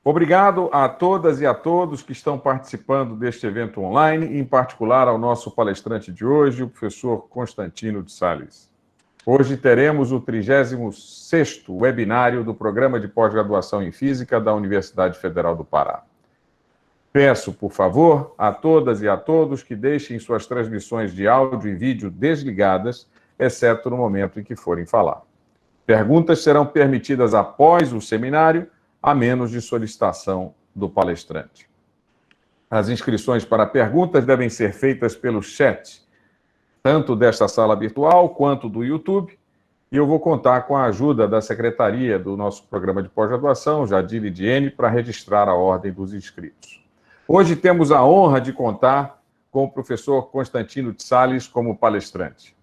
Obrigado a todas e a todos que estão participando deste evento online, em particular ao nosso palestrante de hoje, o professor Constantino de Sales. Hoje teremos o 36º webinário do Programa de Pós-Graduação em Física da Universidade Federal do Pará. Peço, por favor, a todas e a todos que deixem suas transmissões de áudio e vídeo desligadas, exceto no momento em que forem falar. Perguntas serão permitidas após o seminário, a menos de solicitação do palestrante. As inscrições para perguntas devem ser feitas pelo chat, tanto desta sala virtual quanto do YouTube, e eu vou contar com a ajuda da secretaria do nosso programa de pós-graduação, Jadir Lidiene, para registrar a ordem dos inscritos. Hoje temos a honra de contar com o professor Constantino de Sales como palestrante.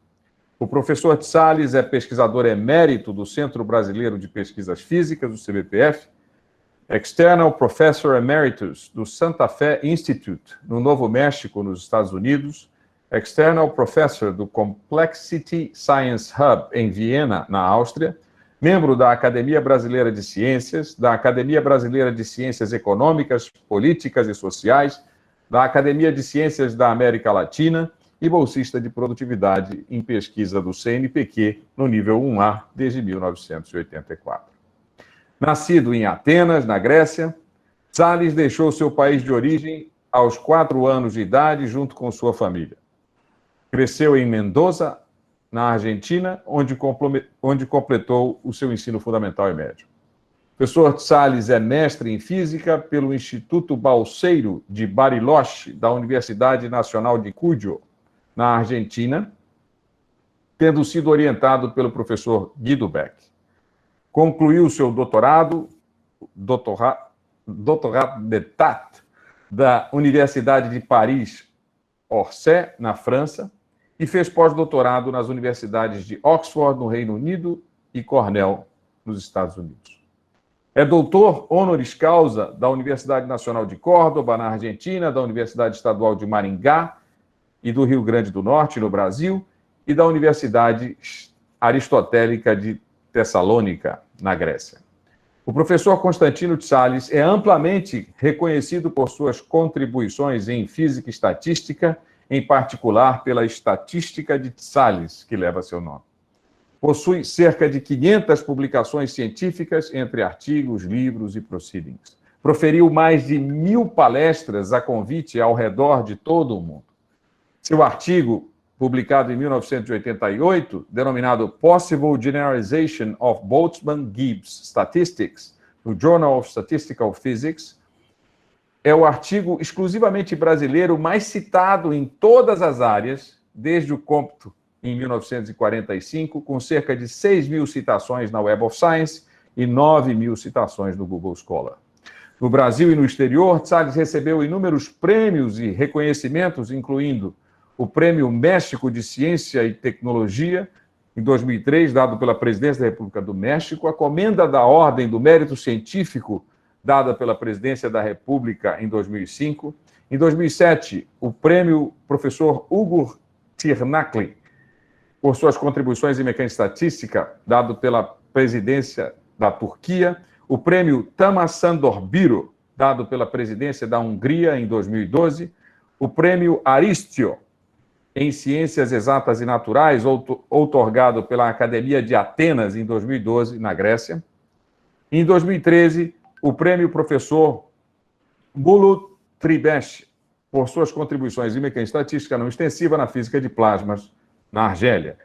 O professor de Sales é pesquisador emérito do Centro Brasileiro de Pesquisas Físicas, o CBPF, External Professor Emeritus do Santa Fe Institute, no Novo México, nos Estados Unidos, External Professor do Complexity Science Hub, em Viena, na Áustria, membro da Academia Brasileira de Ciências, da Academia Brasileira de Ciências Econômicas, Políticas e Sociais, da Academia de Ciências da América Latina e bolsista de produtividade em pesquisa do CNPq no nível 1A desde 1984. Nascido em Atenas, na Grécia, Sales deixou seu país de origem aos 4 anos de idade junto com sua família. Cresceu em Mendoza, na Argentina, onde completou o seu ensino fundamental e médio. O professor Sales é mestre em Física pelo Instituto Balseiro de Bariloche, da Universidade Nacional de Cuyo, na Argentina, tendo sido orientado pelo professor Guido Beck. Concluiu seu doutorado d'État da Universidade de Paris, Orsay, na França, e fez pós-doutorado nas universidades de Oxford, no Reino Unido, e Cornell, nos Estados Unidos. É doutor honoris causa da Universidade Nacional de Córdoba, na Argentina, da Universidade Estadual de Maringá e do Rio Grande do Norte, no Brasil, e da Universidade Aristotélica de Tessalônica, na Grécia. O professor Constantino de Sales é amplamente reconhecido por suas contribuições em física e estatística, em particular pela estatística de Sales, que leva seu nome. Possui cerca de 500 publicações científicas, entre artigos, livros e proceedings. Proferiu mais de 1000 palestras a convite ao redor de todo o mundo. Seu artigo, publicado em 1988, denominado Possible Generalization of Boltzmann-Gibbs Statistics, no Journal of Statistical Physics, é o artigo exclusivamente brasileiro mais citado em todas as áreas, desde o cômputo em 1945, com cerca de 6.000 citações na Web of Science e 9.000 citações no Google Scholar. No Brasil e no exterior, Sales recebeu inúmeros prêmios e reconhecimentos, incluindo o Prêmio México de Ciência e Tecnologia, em 2003, dado pela Presidência da República do México, a Comenda da Ordem do Mérito Científico, dada pela Presidência da República em 2005. Em 2007, o Prêmio Professor Ugur Tirnakli, por suas contribuições em mecânica estatística, dado pela Presidência da Turquia. O Prêmio Tamas Sandorbiro, dado pela Presidência da Hungria em 2012. O Prêmio Aristio, em Ciências Exatas e Naturais, outorgado pela Academia de Atenas em 2012, na Grécia. Em 2013, o Prêmio Professor Bulut Tribesh, por suas contribuições em mecânica estatística não extensiva na física de plasmas, na Argélia.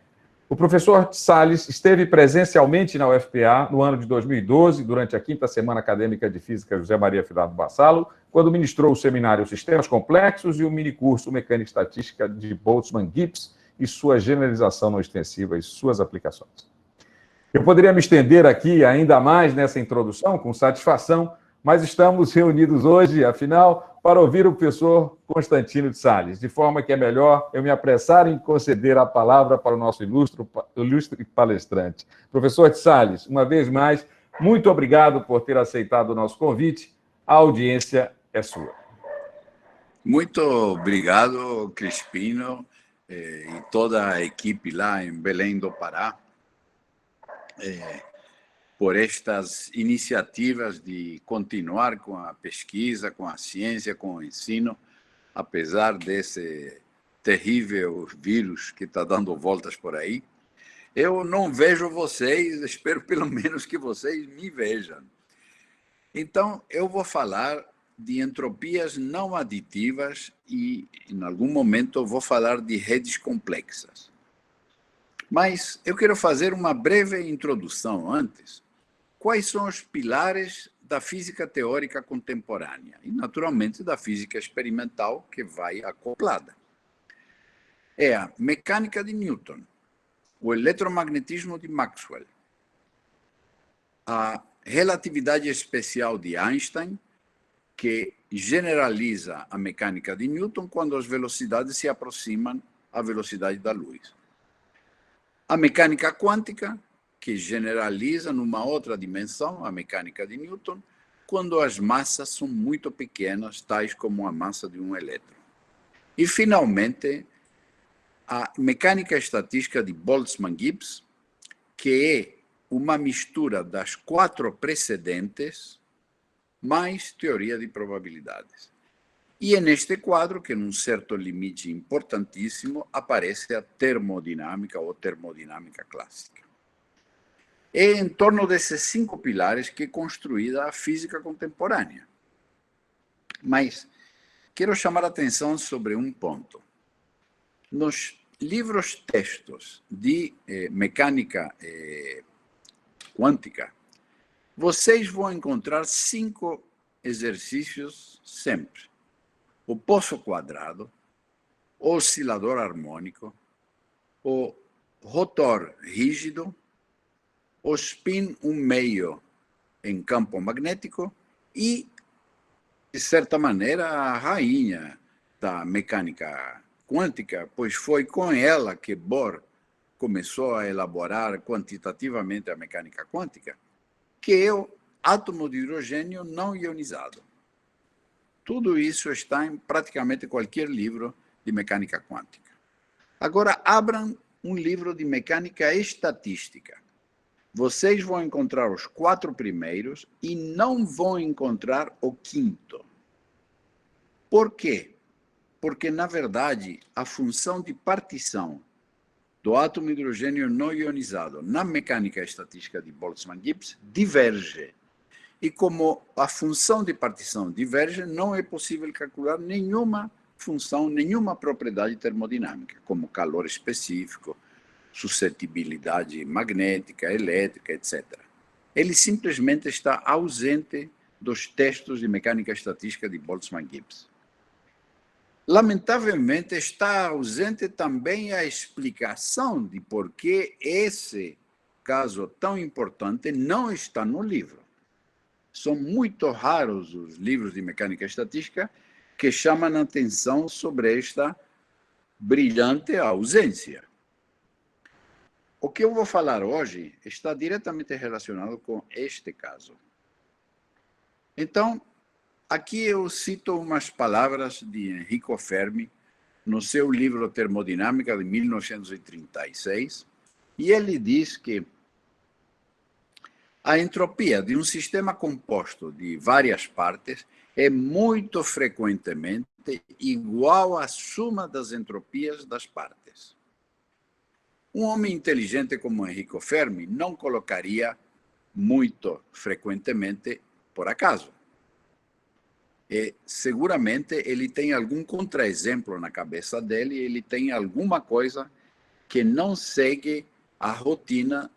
O professor Sales esteve presencialmente na UFPA no ano de 2012, durante a 5ª Semana Acadêmica de Física José Maria Filado Bassalo, quando ministrou o seminário Sistemas Complexos e o minicurso Mecânica Estatística de Boltzmann-Gibbs e sua generalização não extensiva e suas aplicações. Eu poderia me estender aqui ainda mais nessa introdução, com satisfação, mas estamos reunidos hoje, afinal, para ouvir o professor Constantino de Sales, de forma que é melhor eu me apressar em conceder a palavra para o nosso ilustre palestrante. Professor de Sales, uma vez mais, muito obrigado por ter aceitado o nosso convite. A audiência é sua. Muito obrigado, Crispino, e toda a equipe lá em Belém do Pará, por estas iniciativas de continuar com a pesquisa, com a ciência, com o ensino, apesar desse terrível vírus que está dando voltas por aí. Eu não vejo vocês, espero pelo menos que vocês me vejam. Então, eu vou falar de entropias não aditivas e, em algum momento, eu vou falar de redes complexas. Mas eu quero fazer uma breve introdução antes. Quais são os pilares da física teórica contemporânea? E, naturalmente, da física experimental, que vai acoplada. É a mecânica de Newton, o eletromagnetismo de Maxwell, a relatividade especial de Einstein, que generaliza a mecânica de Newton quando as velocidades se aproximam à velocidade da luz. A mecânica quântica, que generaliza numa outra dimensão, a mecânica de Newton, quando as massas são muito pequenas, tais como a massa de um elétron. E, finalmente, a mecânica estatística de Boltzmann-Gibbs, que é uma mistura das 4 precedentes, mais teoria de probabilidades. E é neste quadro que, num certo limite importantíssimo, aparece a termodinâmica ou termodinâmica clássica. É em torno desses 5 pilares que é construída a física contemporânea. Mas quero chamar a atenção sobre um ponto. Nos livros textos de mecânica quântica, vocês vão encontrar 5 exercícios sempre. O poço quadrado, o oscilador harmônico, o rotor rígido, o spin 1/2 em campo magnético e, de certa maneira, a rainha da mecânica quântica, pois foi com ela que Bohr começou a elaborar quantitativamente a mecânica quântica, que é o átomo de hidrogênio não ionizado. Tudo isso está em praticamente qualquer livro de mecânica quântica. Agora, abram um livro de mecânica estatística. Vocês vão encontrar os 4 primeiros e não vão encontrar o 5º. Por quê? Porque, na verdade, a função de partição do átomo de hidrogênio não ionizado na mecânica estatística de Boltzmann-Gibbs diverge. E como a função de partição diverge, não é possível calcular nenhuma função, nenhuma propriedade termodinâmica, como calor específico, suscetibilidade magnética, elétrica, etc. Ele simplesmente está ausente dos textos de mecânica estatística de Boltzmann-Gibbs. Lamentavelmente, está ausente também a explicação de por que esse caso tão importante não está no livro. São muito raros os livros de mecânica estatística que chamam a atenção sobre esta brilhante ausência. O que eu vou falar hoje está diretamente relacionado com este caso. Então, aqui eu cito umas palavras de Enrico Fermi, no seu livro Termodinâmica, de 1936, e ele diz que a entropia de um sistema composto de várias partes é muito frequentemente igual à soma das entropias das partes. Um homem inteligente como Enrico Fermi não colocaria muito frequentemente por acaso. E seguramente ele tem algum contraexemplo na cabeça dele, ele tem alguma coisa que não segue a rotina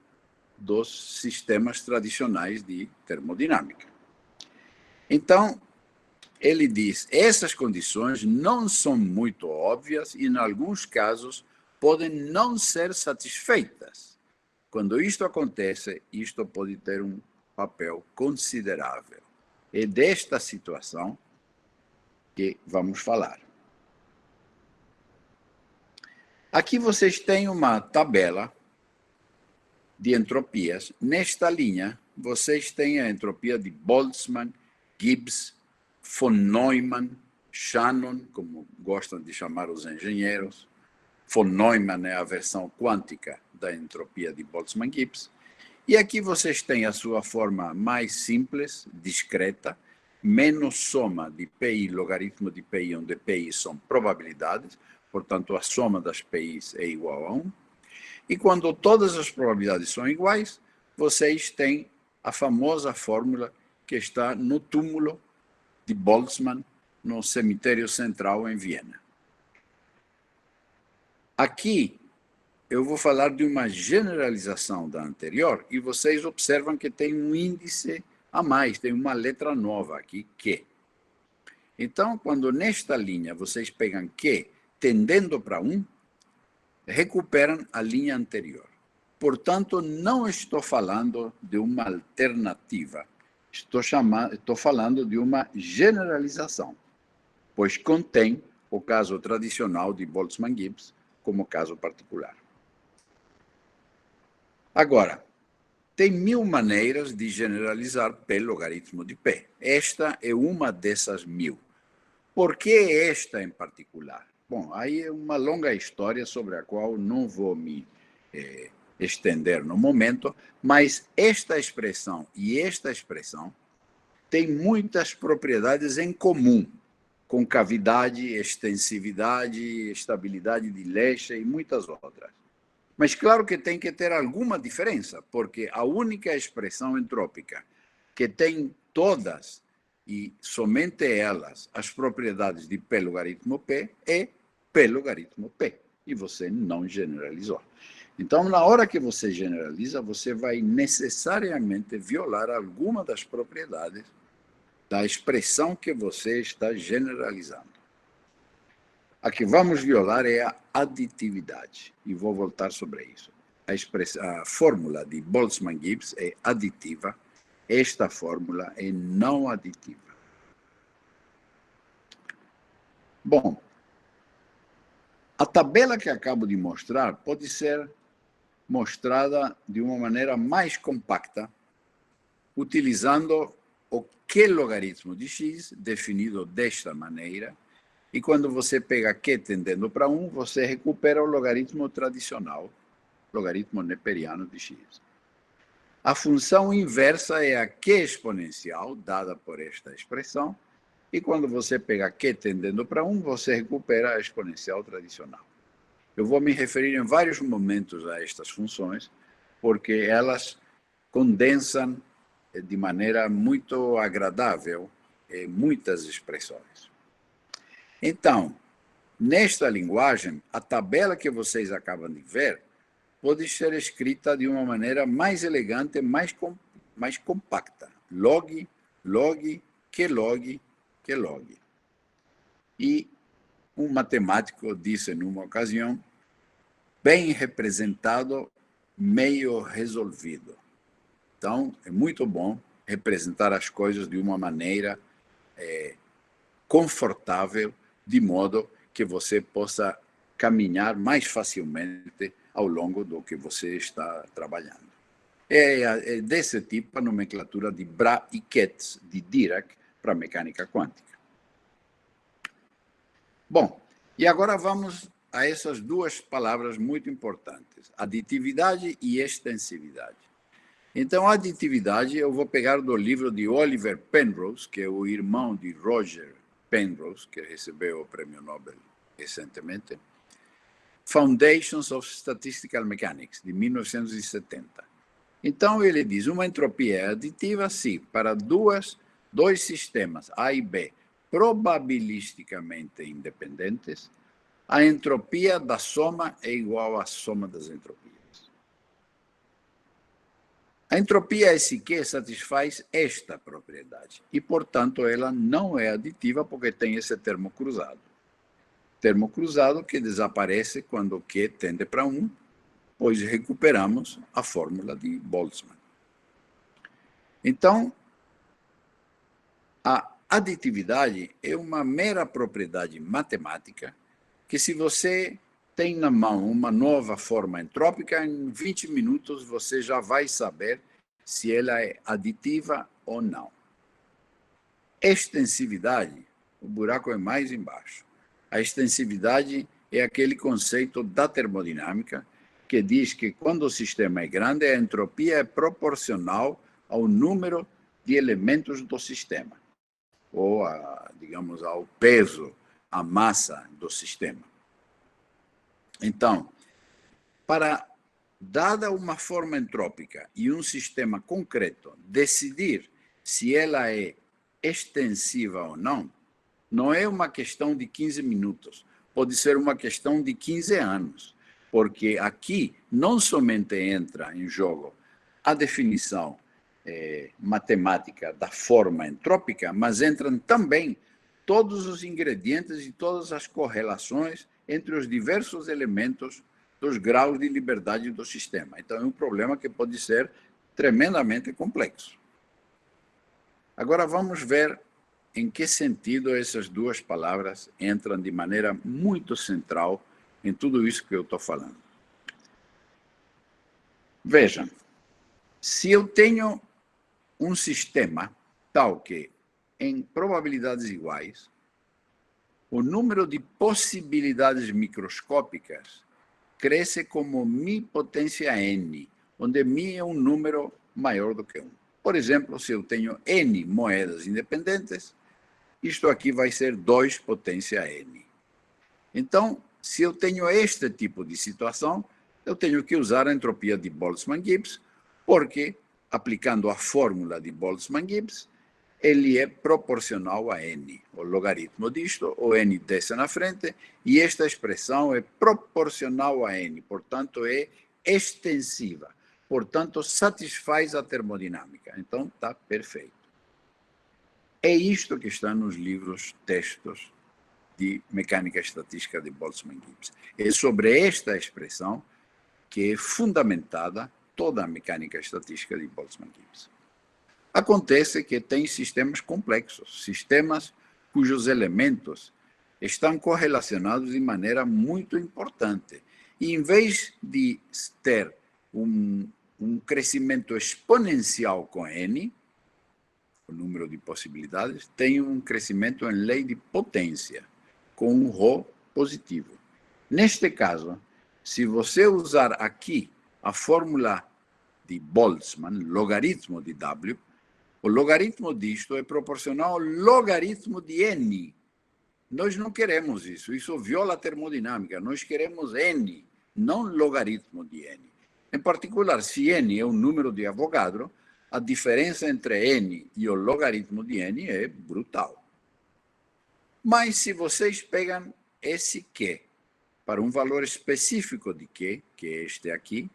dos sistemas tradicionais de termodinâmica. Então, ele diz, essas condições não são muito óbvias e, em alguns casos, podem não ser satisfeitas. Quando isto acontece, isto pode ter um papel considerável. É desta situação que vamos falar. Aqui vocês têm uma tabela de entropias. Nesta linha, vocês têm a entropia de Boltzmann, Gibbs, von Neumann, Shannon, como gostam de chamar os engenheiros. Von Neumann é a versão quântica da entropia de Boltzmann-Gibbs. E aqui vocês têm a sua forma mais simples, discreta, menos soma de PI, logaritmo de PI, onde PI são probabilidades, portanto, a soma das PIs é igual a 1. E quando todas as probabilidades são iguais, vocês têm a famosa fórmula que está no túmulo de Boltzmann, no cemitério central em Viena. Aqui, eu vou falar de uma generalização da anterior, e vocês observam que tem um índice a mais, tem uma letra nova aqui, Q. Então, quando nesta linha vocês pegam Q tendendo para 1, recuperam a linha anterior. Portanto, não estou falando de uma alternativa, estou falando de uma generalização, pois contém o caso tradicional de Boltzmann-Gibbs como caso particular. Agora, tem 1000 maneiras de generalizar P logaritmo de P. Esta é uma dessas 1000. Por que esta em particular? Bom, aí é uma longa história sobre a qual não vou me estender no momento, mas esta expressão e esta expressão têm muitas propriedades em comum, com cavidade, extensividade, estabilidade de Lesch e muitas outras. Mas claro que tem que ter alguma diferença, porque a única expressão entrópica que tem todas e somente elas as propriedades de P logaritmo P é P logaritmo P. E você não generalizou. Então, na hora que você generaliza, você vai necessariamente violar alguma das propriedades da expressão que você está generalizando. A que vamos violar é a aditividade, e vou voltar sobre isso. A fórmula de Boltzmann-Gibbs é aditiva, esta fórmula é não aditiva. Bom, a tabela que acabo de mostrar pode ser mostrada de uma maneira mais compacta, utilizando o Q logaritmo de x, definido desta maneira, e quando você pega Q tendendo para 1, você recupera o logaritmo tradicional, logaritmo neperiano de x. A função inversa é a Q exponencial, dada por esta expressão, e quando você pega Q tendendo para 1, você recupera a exponencial tradicional. Eu vou me referir em vários momentos a estas funções, porque elas condensam de maneira muito agradável muitas expressões. Então, nesta linguagem, a tabela que vocês acabam de ver pode ser escrita de uma maneira mais elegante, mais compacta. Log, log, que log, que log. E um matemático disse numa ocasião, bem representado, meio resolvido. Então, é muito bom representar as coisas de uma maneira confortável, de modo que você possa caminhar mais facilmente ao longo do que você está trabalhando. É desse tipo a nomenclatura de Bra e Ketz, de Dirac, para a mecânica quântica. Bom, e agora vamos a essas duas palavras muito importantes, aditividade e extensividade. Então, a aditividade eu vou pegar do livro de Oliver Penrose, que é o irmão de Roger Penrose, que recebeu o Prêmio Nobel recentemente, Foundations of Statistical Mechanics, de 1970. Então, ele diz, uma entropia é aditiva se, para dois sistemas, A e B, probabilisticamente independentes, a entropia da soma é igual à soma das entropias. A entropia SQ satisfaz esta propriedade e, portanto, ela não é aditiva porque tem esse termo cruzado. Termo cruzado que desaparece quando Q tende para 1, pois recuperamos a fórmula de Boltzmann. Então, a aditividade é uma mera propriedade matemática que, se você tem na mão uma nova forma entrópica, em 20 minutos você já vai saber se ela é aditiva ou não. Extensividade, o buraco é mais embaixo. A extensividade é aquele conceito da termodinâmica que diz que quando o sistema é grande, a entropia é proporcional ao número de elementos do sistema, ou, digamos, ao peso, à massa do sistema. Então, dada uma forma entrópica e um sistema concreto, decidir se ela é extensiva ou não é uma questão de 15 minutos, pode ser uma questão de 15 anos, porque aqui não somente entra em jogo a definição matemática da forma entrópica, mas entram também todos os ingredientes e todas as correlações entre os diversos elementos dos graus de liberdade do sistema. Então, é um problema que pode ser tremendamente complexo. Agora, vamos ver em que sentido essas duas palavras entram de maneira muito central em tudo isso que eu estou falando. Vejam, se eu tenho um sistema tal que, em probabilidades iguais, o número de possibilidades microscópicas cresce como μ potência n, onde μ é um número maior do que 1. Por exemplo, se eu tenho n moedas independentes, isto aqui vai ser 2 potência n. Então, se eu tenho este tipo de situação, eu tenho que usar a entropia de Boltzmann-Gibbs, porque, aplicando a fórmula de Boltzmann-Gibbs, ele é proporcional a n. O logaritmo disto, o n desce na frente, e esta expressão é proporcional a n, portanto, é extensiva. Portanto, satisfaz a termodinâmica. Então, está perfeito. É isto que está nos livros textos de mecânica estatística de Boltzmann-Gibbs. É sobre esta expressão que é fundamentada toda a mecânica estatística de Boltzmann-Gibbs. Acontece que tem sistemas complexos, sistemas cujos elementos estão correlacionados de maneira muito importante. E em vez de ter um crescimento exponencial com n, o número de possibilidades, tem um crescimento em lei de potência, com um ρ positivo. Neste caso, se você usar aqui a fórmula de Boltzmann, logaritmo de W, o logaritmo disto é proporcional ao logaritmo de n. Nós não queremos isso, isso viola a termodinâmica. Nós queremos n, não logaritmo de n. Em particular, se n é um número de Avogadro, a diferença entre n e o logaritmo de n é brutal. Mas se vocês pegam esse Q para um valor específico de Q, que é este aqui,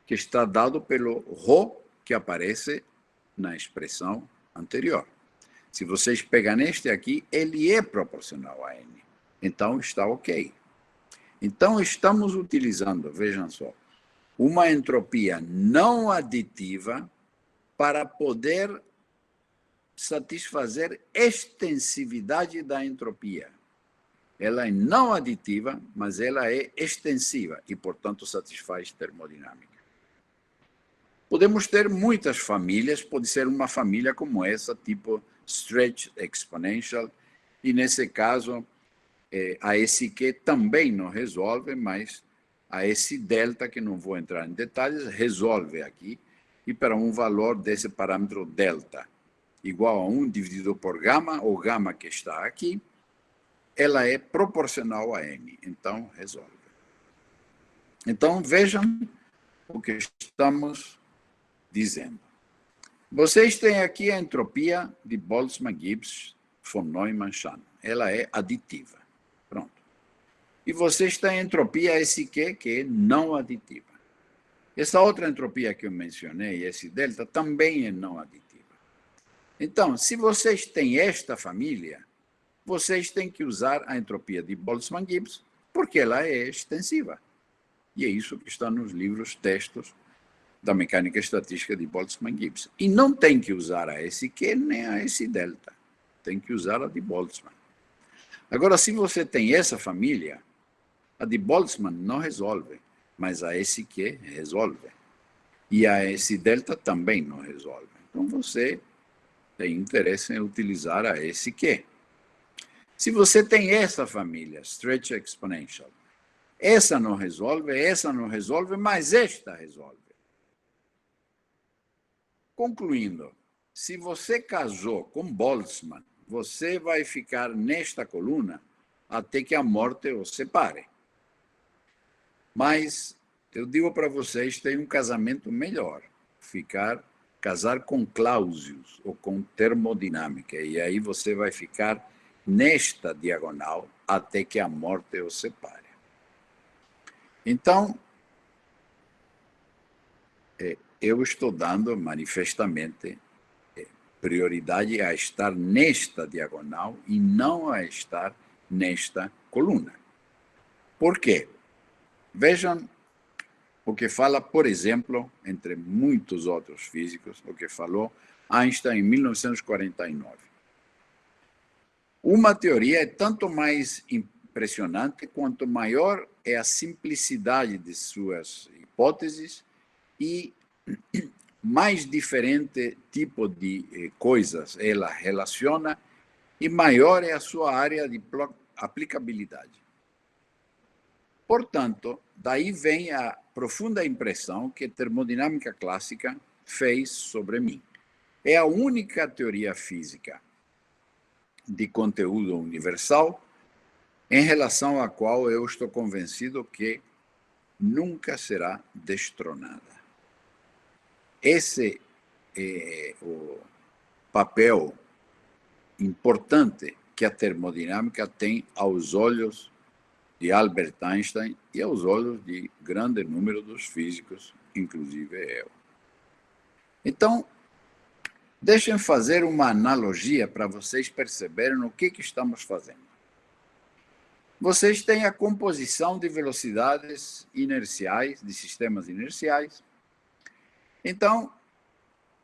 que está dado pelo ρ que aparece na expressão anterior. Se vocês pegam este aqui, ele é proporcional a n. Então, está ok. Então, estamos utilizando, vejam só, uma entropia não aditiva para poder satisfazer extensividade da entropia. Ela é não aditiva, mas ela é extensiva e, portanto, satisfaz termodinâmica. Podemos ter muitas famílias, pode ser uma família como essa, tipo stretch exponential, e nesse caso, a SQ também não resolve, mas a S delta, que não vou entrar em detalhes, resolve aqui, e para um valor desse parâmetro delta igual a 1 dividido por gama, ou gama que está aqui, ela é proporcional a n, então resolve. Então, vejam o que estamos dizendo. Vocês têm aqui a entropia de Boltzmann-Gibbs, von Neumann-Shannon. Ela é aditiva. Pronto. E vocês têm a entropia SQ, que é não aditiva. Essa outra entropia que eu mencionei, S delta, também é não aditiva. Então, se vocês têm esta família, vocês têm que usar a entropia de Boltzmann-Gibbs, porque ela é extensiva. E é isso que está nos livros textos da mecânica estatística de Boltzmann-Gibbs. E não tem que usar a SQ nem a S delta. Tem que usar a de Boltzmann. Agora, se você tem essa família, a de Boltzmann não resolve, mas a SQ resolve. E a S delta também não resolve. Então, você tem interesse em utilizar a SQ. Se você tem essa família, stretch exponential, essa não resolve, mas esta resolve. Concluindo, se você casou com Boltzmann, você vai ficar nesta coluna até que a morte os separe. Mas eu digo para vocês, tem um casamento melhor, casar com Clausius ou com termodinâmica, e aí você vai ficar nesta diagonal até que a morte os separe. Então, eu estou dando manifestamente prioridade a estar nesta diagonal e não a estar nesta coluna. Por quê? Vejam o que fala, por exemplo, entre muitos outros físicos, o que falou Einstein em 1949. Uma teoria é tanto mais impressionante quanto maior é a simplicidade de suas hipóteses e mais diferente tipo de coisas ela relaciona e maior é a sua área de aplicabilidade. Portanto, daí vem a profunda impressão que a termodinâmica clássica fez sobre mim. É a única teoria física de conteúdo universal em relação à qual eu estou convencido que nunca será destronada. Esse é o papel importante que a termodinâmica tem aos olhos de Albert Einstein e aos olhos de grande número dos físicos, inclusive eu. Então, deixem fazer uma analogia para vocês perceberem o que estamos fazendo. Vocês têm a composição de velocidades inerciais, de sistemas inerciais. Então,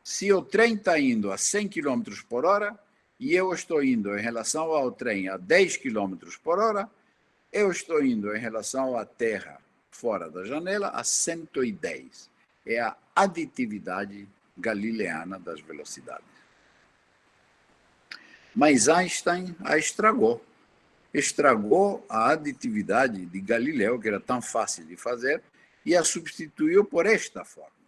se o trem está indo a 100 km por hora e eu estou indo em relação ao trem a 10 km por hora, eu estou indo em relação à Terra fora da janela a 110. É a aditividade galileana das velocidades. Mas Einstein a estragou. Estragou a aditividade de Galileu, que era tão fácil de fazer, e a substituiu por esta forma.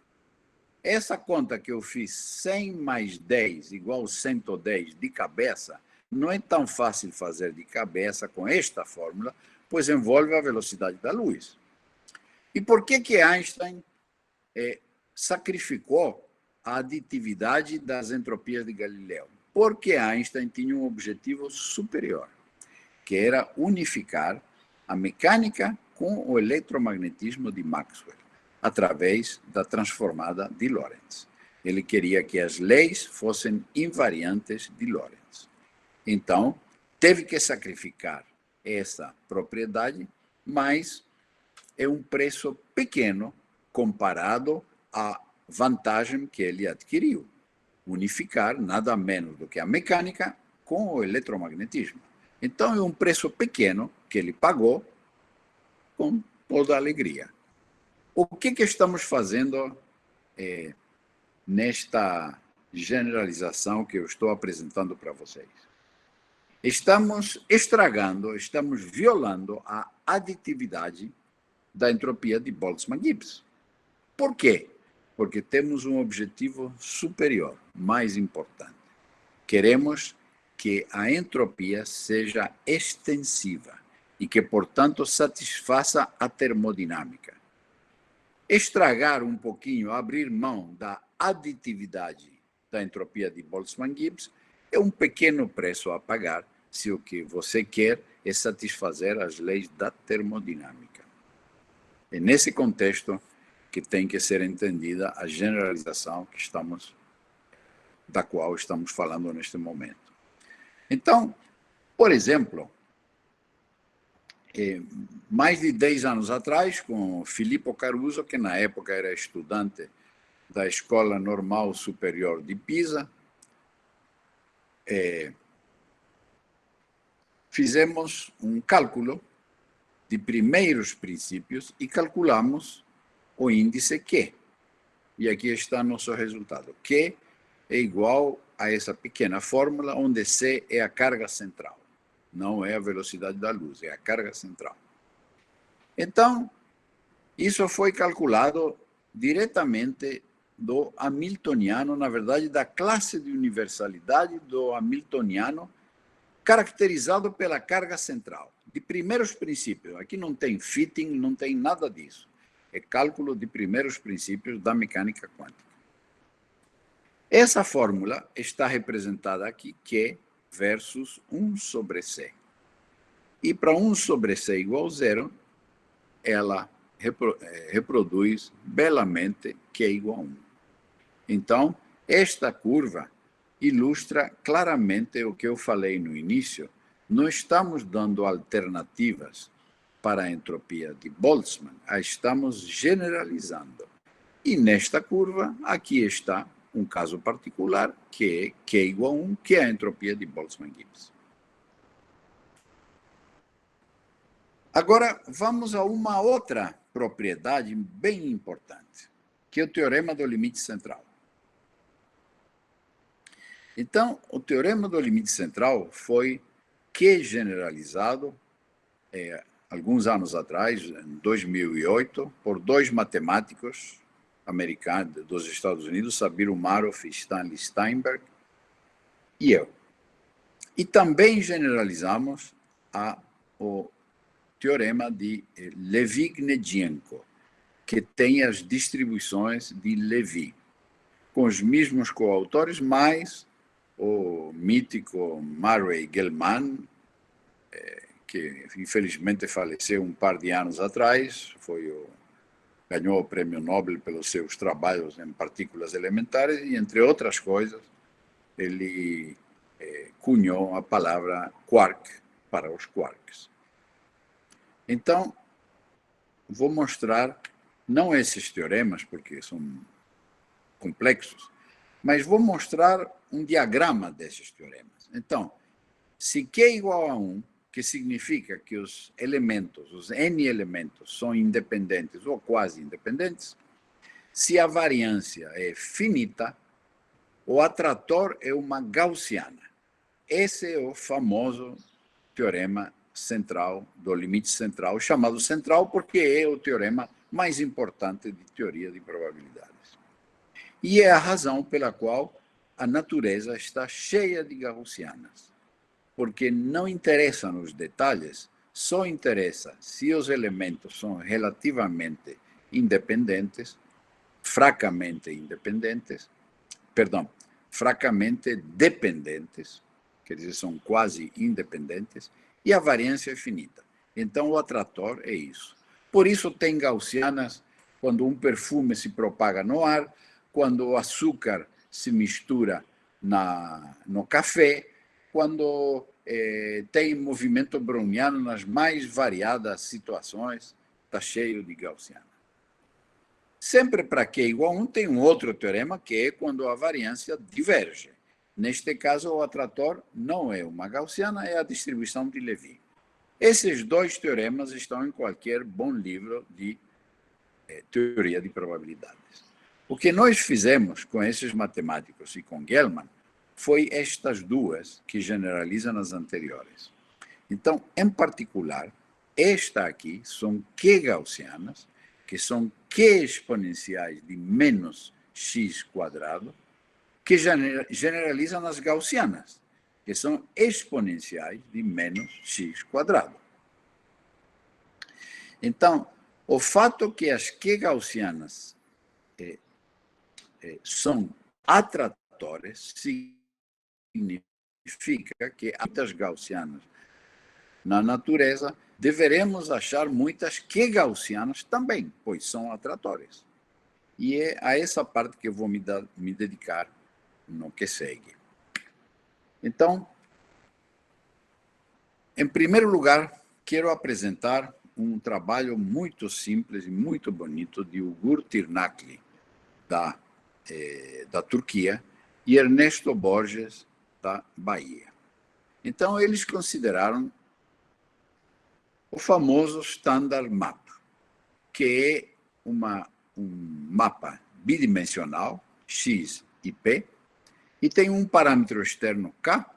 Essa conta que eu fiz, 100 mais 10 igual 110 de cabeça, não é tão fácil fazer de cabeça com esta fórmula, pois envolve a velocidade da luz. E por que Einstein sacrificou a aditividade das entropias de Galileu? Porque Einstein tinha um objetivo superior, que era unificar a mecânica com o eletromagnetismo de Maxwell, através da transformada de Lorentz. Ele queria que as leis fossem invariantes de Lorentz. Então, teve que sacrificar essa propriedade, mas é um preço pequeno comparado à vantagem que ele adquiriu. Unificar nada menos do que a mecânica com o eletromagnetismo. Então, é um preço pequeno que ele pagou com toda a alegria. O que estamos fazendo nesta generalização que eu estou apresentando para vocês? Estamos estragando, estamos violando a aditividade da entropia de Boltzmann-Gibbs. Por quê? Porque temos um objetivo superior, mais importante. Queremos que a entropia seja extensiva e que, portanto, satisfaça a termodinâmica. Estragar um pouquinho, abrir mão da aditividade da entropia de Boltzmann-Gibbs é um pequeno preço a pagar se o que você quer é satisfazer as leis da termodinâmica. É nesse contexto que tem que ser entendida a generalização da qual estamos falando neste momento. Então, por exemplo, mais de 10 anos atrás, com Filippo Caruso, que na época era estudante da Escola Normal Superior de Pisa, fizemos um cálculo de primeiros princípios e calculamos o índice Q. E aqui está nosso resultado. Q é igual a essa pequena fórmula, onde C é a carga central. Não é a velocidade da luz, é a carga central. Então, isso foi calculado diretamente do hamiltoniano, na verdade, da classe de universalidade do hamiltoniano, caracterizado pela carga central, de primeiros princípios. Aqui não tem fitting, não tem nada disso. É cálculo de primeiros princípios da mecânica quântica. Essa fórmula está representada aqui, Q versus 1 sobre C. E para 1 sobre C igual a 0, ela reproduz belamente Q igual a 1. Então, esta curva ilustra claramente o que eu falei no início. Não estamos dando alternativas para a entropia de Boltzmann, a estamos generalizando. E nesta curva, aqui está um caso particular, que é Q igual a 1, que é a entropia de Boltzmann-Gibbs. Agora, vamos a uma outra propriedade bem importante, que é o teorema do limite central. Então, o teorema do limite central foi generalizado alguns anos atrás, em 2008, por dois matemáticos americanos dos Estados Unidos, Sabir Umarov e Stanley Steinberg, e eu. E também generalizamos o teorema de Lévy-Gnedienko, que tem as distribuições de Lévy, com os mesmos coautores, mas o mítico Murray Gell-Mann, que infelizmente faleceu um par de anos atrás, ganhou o prêmio Nobel pelos seus trabalhos em partículas elementares e, entre outras coisas, ele cunhou a palavra quark para os quarks. Então, vou mostrar, não esses teoremas, porque são complexos, mas vou mostrar um diagrama desses teoremas. Então, se Q é igual a 1, que significa que os elementos, os N elementos, são independentes ou quase independentes, se a variância é finita, o atrator é uma gaussiana. Esse é o famoso teorema central, do limite central, chamado central porque é o teorema mais importante de teoria de probabilidades. E é a razão pela qual a natureza está cheia de gaussianas. Porque não interessa nos detalhes, só interessa se os elementos são relativamente independentes, fracamente dependentes, quer dizer, são quase independentes, e a variância é finita. Então, o atrator é isso. Por isso, tem gaussianas quando um perfume se propaga no ar, quando o açúcar se mistura no café, quando tem movimento browniano nas mais variadas situações, está cheio de gaussiana. Sempre para Q igual a 1 tem um outro teorema, que é quando a variância diverge. Neste caso, o atrator não é uma gaussiana, é a distribuição de Lévy. Esses dois teoremas estão em qualquer bom livro de teoria de probabilidades. O que nós fizemos com esses matemáticos e com Gell-Mann foi estas duas que generalizam as anteriores. Então, em particular, esta aqui são Q gaussianas, que são Q exponenciais de menos x quadrado, que generalizam as gaussianas, que são exponenciais de menos x quadrado. Então, o fato que as Q gaussianas são atratores significa que há muitas gaussianas na natureza, deveremos achar muitas Q gaussianas também, pois são atratores. E é a essa parte que eu vou me dedicar no que segue. Então, em primeiro lugar, quero apresentar um trabalho muito simples e muito bonito de Ugur Tirnakli, da Turquia, e Ernesto Borges, da Bahia. Então, eles consideraram o famoso Standard Map, que é um mapa bidimensional, x e p, e tem um parâmetro externo k,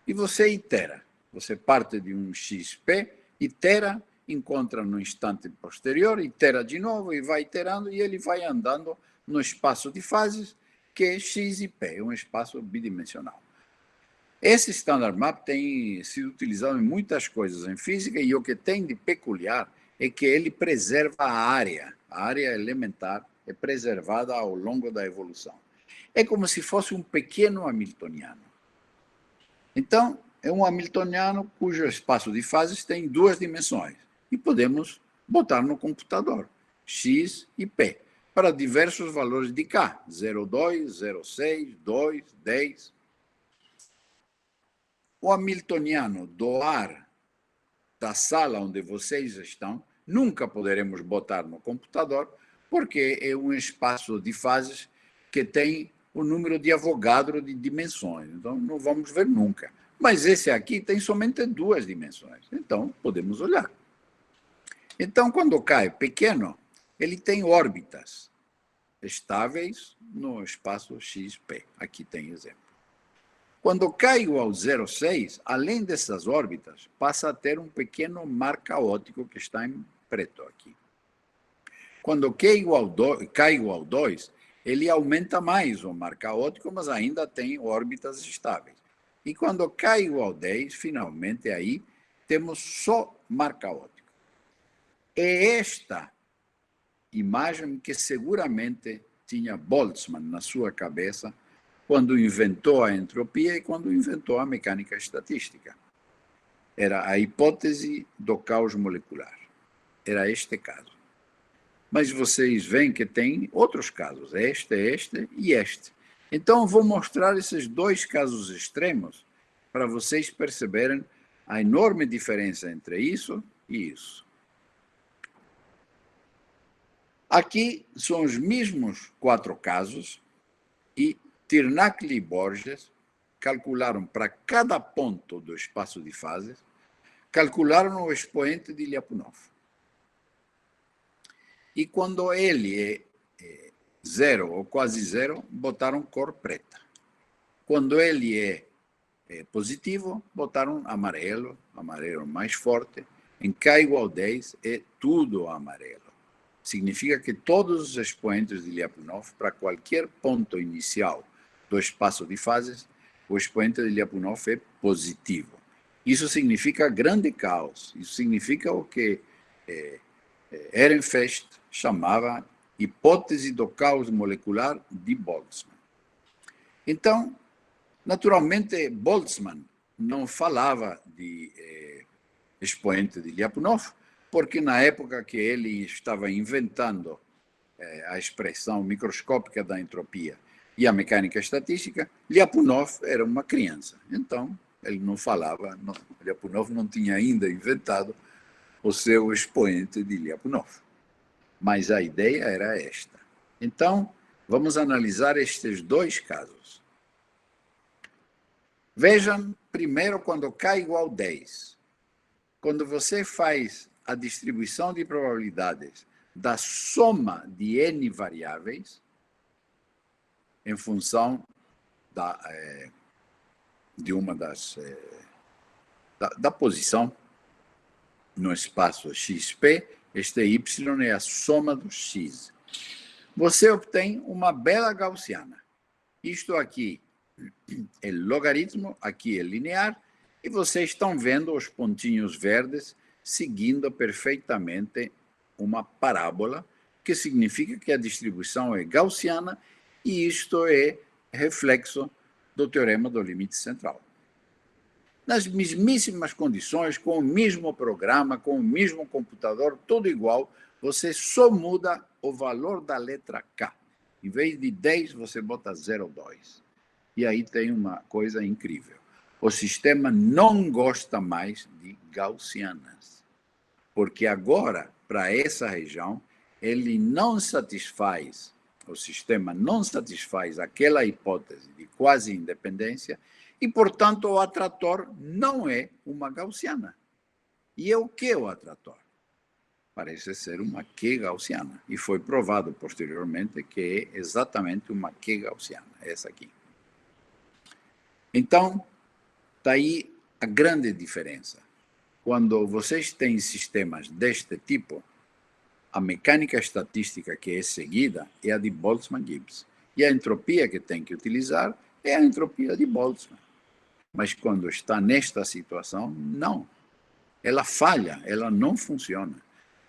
e você itera. Você parte de um xp, itera encontra no instante posterior, itera de novo e vai iterando, e ele vai andando no espaço de fases, que é x e p, um espaço bidimensional. Esse Standard Map tem sido utilizado em muitas coisas em física, e o que tem de peculiar é que ele preserva a área elementar é preservada ao longo da evolução. É como se fosse um pequeno hamiltoniano. Então, é um hamiltoniano cujo espaço de fases tem duas dimensões, e podemos botar no computador, x e p, para diversos valores de k, 0,2, 0,6, 2, 10. O hamiltoniano do ar da sala onde vocês estão, nunca poderemos botar no computador, porque é um espaço de fases que tem o número de Avogadro de dimensões. Então, não vamos ver nunca. Mas esse aqui tem somente duas dimensões. Então, podemos olhar. Então, quando K é pequeno, ele tem órbitas estáveis no espaço XP. Aqui tem exemplo. Quando K é igual a 0,6, além dessas órbitas, passa a ter um pequeno mar caótico que está em preto aqui. Quando K é igual a 2, ele aumenta mais o mar caótico, mas ainda tem órbitas estáveis. E quando K é igual a 10, finalmente aí temos só mar caótico. É esta imagem que seguramente tinha Boltzmann na sua cabeça quando inventou a entropia e quando inventou a mecânica estatística. Era a hipótese do caos molecular. Era este caso. Mas vocês veem que tem outros casos, este e este. Então, vou mostrar esses dois casos extremos para vocês perceberem a enorme diferença entre isso e isso. Aqui são os mesmos 4 casos e Tirnacli e Borges calcularam para cada ponto do espaço de fases, calcularam o expoente de Lyapunov. E quando ele é zero ou quase zero, botaram cor preta. Quando ele é positivo, botaram amarelo mais forte. Em K igual a 10 é tudo amarelo. Significa que todos os expoentes de Lyapunov, para qualquer ponto inicial do espaço de fases, o expoente de Lyapunov é positivo. Isso significa grande caos. Isso significa o que Ehrenfest chamava hipótese do caos molecular de Boltzmann. Então, naturalmente, Boltzmann não falava de expoente de Lyapunov, porque na época que ele estava inventando a expressão microscópica da entropia e a mecânica estatística, Lyapunov era uma criança. Então, ele não falava, Lyapunov não tinha ainda inventado o seu expoente de Lyapunov. Mas a ideia era esta. Então, vamos analisar estes dois casos. Vejam, primeiro, quando K igual a 10. Quando você faz a distribuição de probabilidades da soma de N variáveis, em função de uma da posição no espaço XP, este Y é a soma do X. Você obtém uma bela gaussiana. Isto aqui é logaritmo, aqui é linear, e vocês estão vendo os pontinhos verdes seguindo perfeitamente uma parábola, que significa que a distribuição é gaussiana, e isto é reflexo do teorema do limite central. Nas mesmíssimas condições, com o mesmo programa, com o mesmo computador, tudo igual, você só muda o valor da letra K. Em vez de 10, você bota 0,2. E aí tem uma coisa incrível. O sistema não gosta mais de gaussianas, porque agora, para essa região, ele não satisfaz, o sistema não satisfaz aquela hipótese de quase independência, e, portanto, o atrator não é uma gaussiana. E é o que é o atrator? Parece ser uma Q gaussiana. E foi provado posteriormente que é exatamente uma Q gaussiana, essa aqui. Então, está aí a grande diferença. quando vocês têm sistemas deste tipo, a mecânica estatística que é seguida é a de Boltzmann-Gibbs. E a entropia que tem que utilizar é a entropia de Boltzmann. Mas quando está nesta situação, não. Ela falha, ela não funciona.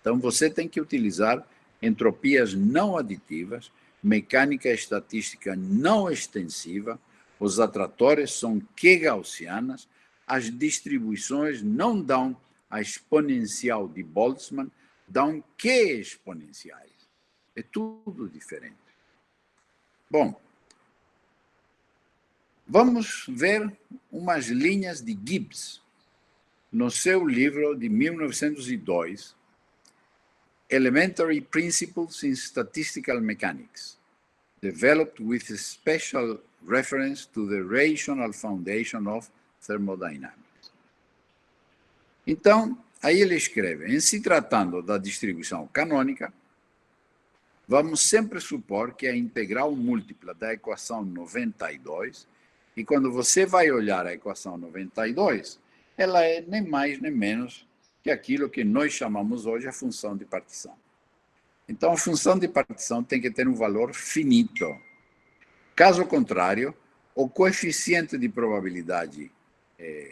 Então, você tem que utilizar entropias não aditivas, mecânica estatística não extensiva, os atratórios são Q-gaussianas, as distribuições não dão a exponencial de Boltzmann, dão Q-exponenciais. É tudo diferente. Bom, vamos ver umas linhas de Gibbs. No seu livro de 1902, Elementary Principles in Statistical Mechanics, developed with a special reference to the rational foundation of thermodynamics. Então, aí ele escreve, em se tratando da distribuição canônica, vamos sempre supor que a integral múltipla da equação 92, e quando você vai olhar a equação 92, ela é nem mais nem menos que aquilo que nós chamamos hoje a função de partição. Então, a função de partição tem que ter um valor finito. Caso contrário, o coeficiente de probabilidade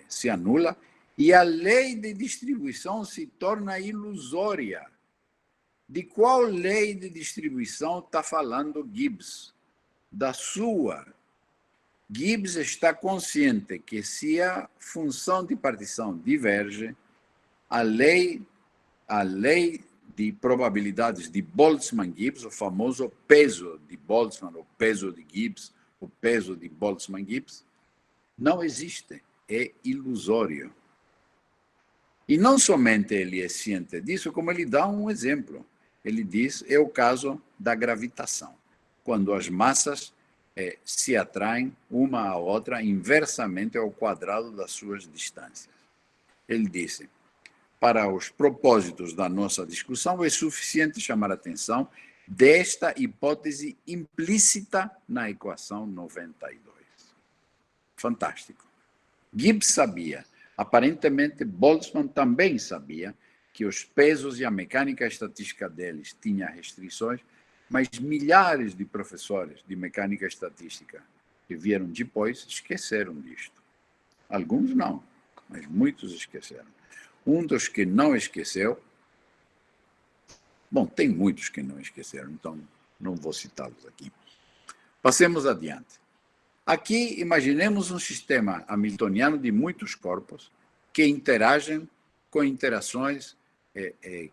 se anula e a lei de distribuição se torna ilusória. De qual lei de distribuição está falando Gibbs? Da sua. Gibbs está consciente que se a função de partição diverge, a lei de probabilidades de Boltzmann-Gibbs, o famoso peso de Boltzmann, o peso de Gibbs, o peso de Boltzmann-Gibbs, não existe, é ilusório. E não somente ele é ciente disso, como ele dá um exemplo. Ele diz, é o caso da gravitação, quando as massas se atraem uma à outra inversamente ao quadrado das suas distâncias. Ele disse, para os propósitos da nossa discussão, é suficiente chamar a atenção desta hipótese implícita na equação 92. Fantástico. Gibbs sabia, aparentemente Boltzmann também sabia, que os pesos e a mecânica estatística deles tinham restrições, mas milhares de professores de mecânica estatística que vieram depois esqueceram disto. Alguns não, mas muitos esqueceram. Um dos que não esqueceu, bom, tem muitos que não esqueceram, então não vou citá-los aqui. Passemos adiante. Aqui, imaginemos um sistema hamiltoniano de muitos corpos que interagem com interações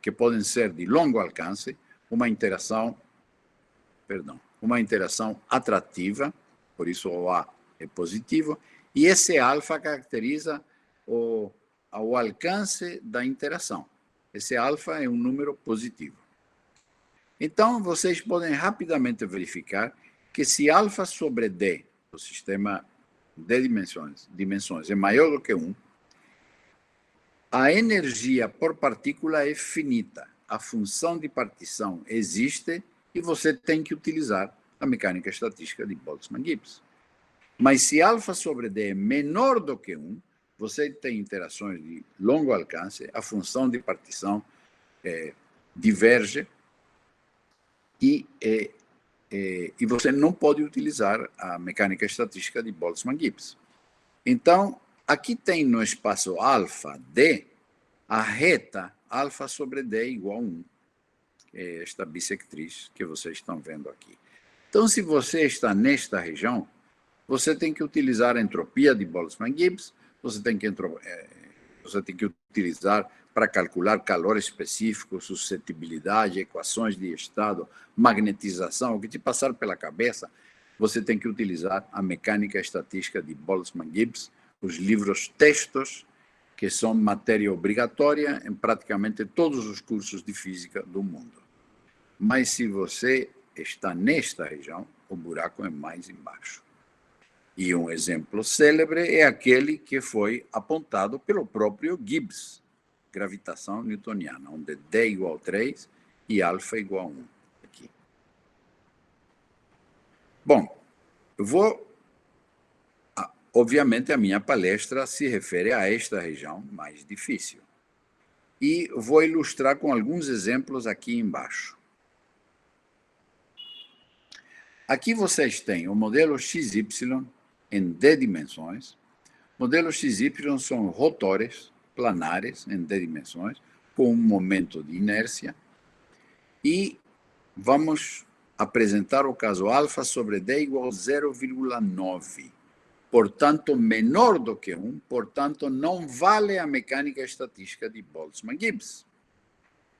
que podem ser de longo alcance, uma interação atrativa, por isso o A é positivo, e esse alfa caracteriza o alcance da interação. Esse alfa é um número positivo. Então, vocês podem rapidamente verificar que se alfa sobre D, o sistema de dimensões é maior do que 1, a energia por partícula é finita. A função de partição existe e você tem que utilizar a mecânica estatística de Boltzmann-Gibbs. Mas se alfa sobre D é menor do que 1, você tem interações de longo alcance, a função de partição diverge e você não pode utilizar a mecânica estatística de Boltzmann-Gibbs. Então, aqui tem no espaço alfa, D, a reta alfa sobre D igual a 1. É esta bissectriz que vocês estão vendo aqui. Então, se você está nesta região, você tem que utilizar a entropia de Boltzmann-Gibbs, você tem que utilizar para calcular calor específico, suscetibilidade, equações de estado, magnetização, o que te passar pela cabeça, você tem que utilizar a mecânica estatística de Boltzmann-Gibbs, os livros textos, que são matéria obrigatória em praticamente todos os cursos de física do mundo. Mas se você está nesta região, o buraco é mais embaixo. E um exemplo célebre é aquele que foi apontado pelo próprio Gibbs, gravitação newtoniana, onde D igual a 3 e alfa igual a 1. Aqui. Bom, eu vou... Obviamente, a minha palestra se refere a esta região mais difícil. e vou ilustrar com alguns exemplos aqui embaixo. Aqui vocês têm o modelo XY em D dimensões. Modelos XY são rotores planares em D dimensões, com um momento de inércia. E vamos apresentar o caso alfa sobre D igual a 0,9. Portanto, menor do que 1, portanto, não vale a mecânica estatística de Boltzmann-Gibbs.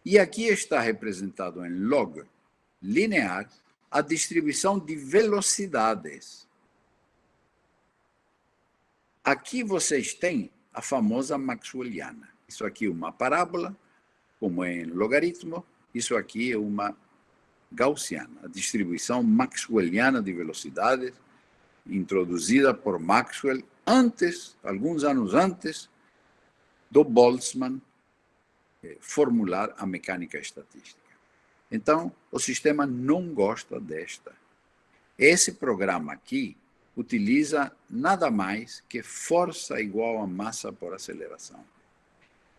E aqui está representado em log linear a distribuição de velocidades. Aqui vocês têm a famosa maxwelliana. Isso aqui é uma parábola, como é em logaritmo. Isso aqui é uma gaussiana, a distribuição maxwelliana de velocidades, introduzida por Maxwell alguns anos antes do Boltzmann formular a mecânica estatística. Então, o sistema não gosta desta. Esse programa aqui utiliza nada mais que força igual a massa por aceleração.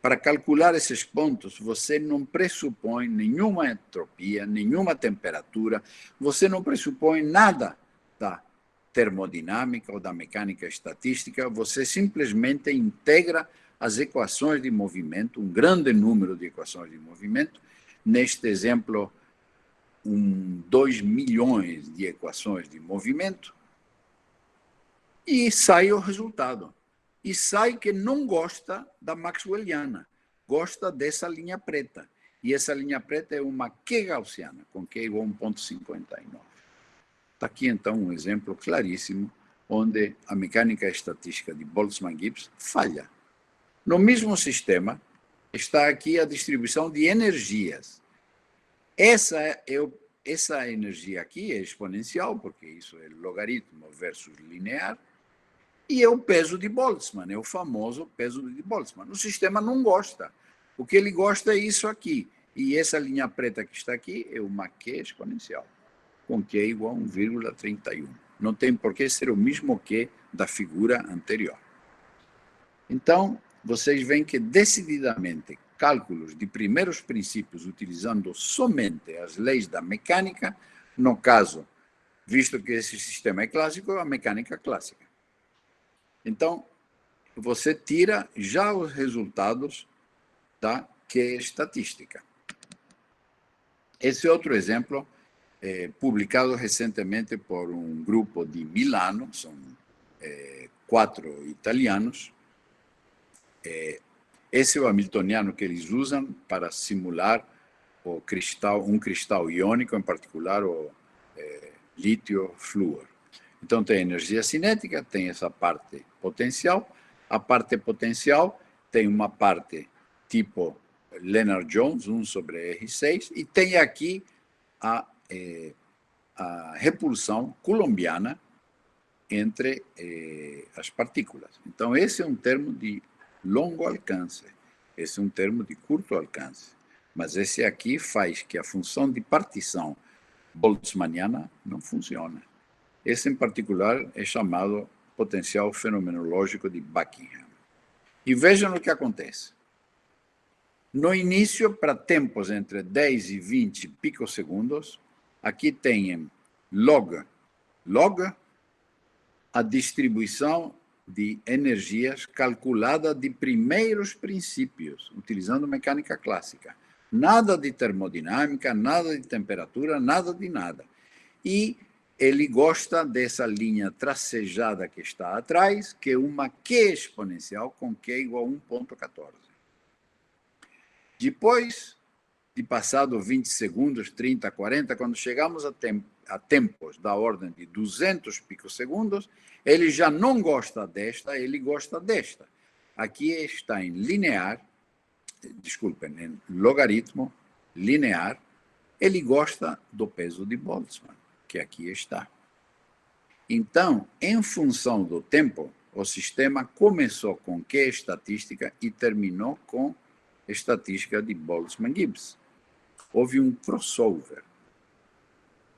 Para calcular esses pontos, você não pressupõe nenhuma entropia, nenhuma temperatura, você não pressupõe nada da termodinâmica ou da mecânica estatística, você simplesmente integra as equações de movimento, um grande número de equações de movimento, neste exemplo, 2 milhões de equações de movimento, e sai o resultado. E sai que não gosta da maxwelliana, gosta dessa linha preta. E essa linha preta é uma Q gaussiana, com Q igual a 1,59. Está aqui, então, um exemplo claríssimo, onde a mecânica estatística de Boltzmann-Gibbs falha. No mesmo sistema, está aqui a distribuição de energias. Essa energia aqui é exponencial, porque isso é logaritmo versus linear, e é o peso de Boltzmann, é o famoso peso de Boltzmann. O sistema não gosta. O que ele gosta é isso aqui. E essa linha preta que está aqui é uma Q exponencial, com Q igual a 1,31. Não tem por que ser o mesmo Q da figura anterior. Então, vocês veem que, decididamente, cálculos de primeiros princípios utilizando somente as leis da mecânica, no caso, visto que esse sistema é clássico, a mecânica clássica. Então, você tira já os resultados da Q estatística. Esse outro exemplo publicado recentemente por um grupo de Milano, são 4 italianos. Esse é o hamiltoniano que eles usam para simular um cristal iônico, em particular o lítio flúor. Então, tem energia cinética, tem essa parte potencial. A parte potencial tem uma parte tipo Lennard-Jones, 1 sobre R6, e tem aqui a repulsão coulombiana entre as partículas. Então, esse é um termo de longo alcance, esse é um termo de curto alcance. Mas esse aqui faz que a função de partição boltzmanniana não funcione. Esse, em particular, é chamado potencial fenomenológico de Buckingham. E vejam o que acontece. No início, para tempos entre 10 e 20 picosegundos, aqui tem log a distribuição de energias calculada de primeiros princípios, utilizando mecânica clássica. Nada de termodinâmica, nada de temperatura, nada de nada. E ele gosta dessa linha tracejada que está atrás, que é uma Q exponencial com Q igual a 1,14. Depois de passado 20 segundos, 30, 40, quando chegamos a tempos da ordem de 200 picosegundos, ele já não gosta desta, ele gosta desta. Aqui está em linear, desculpem, em logaritmo linear, ele gosta do peso de Boltzmann, que aqui está. Então, em função do tempo, o sistema começou com Q estatística e terminou com estatística de Boltzmann-Gibbs. Houve um crossover.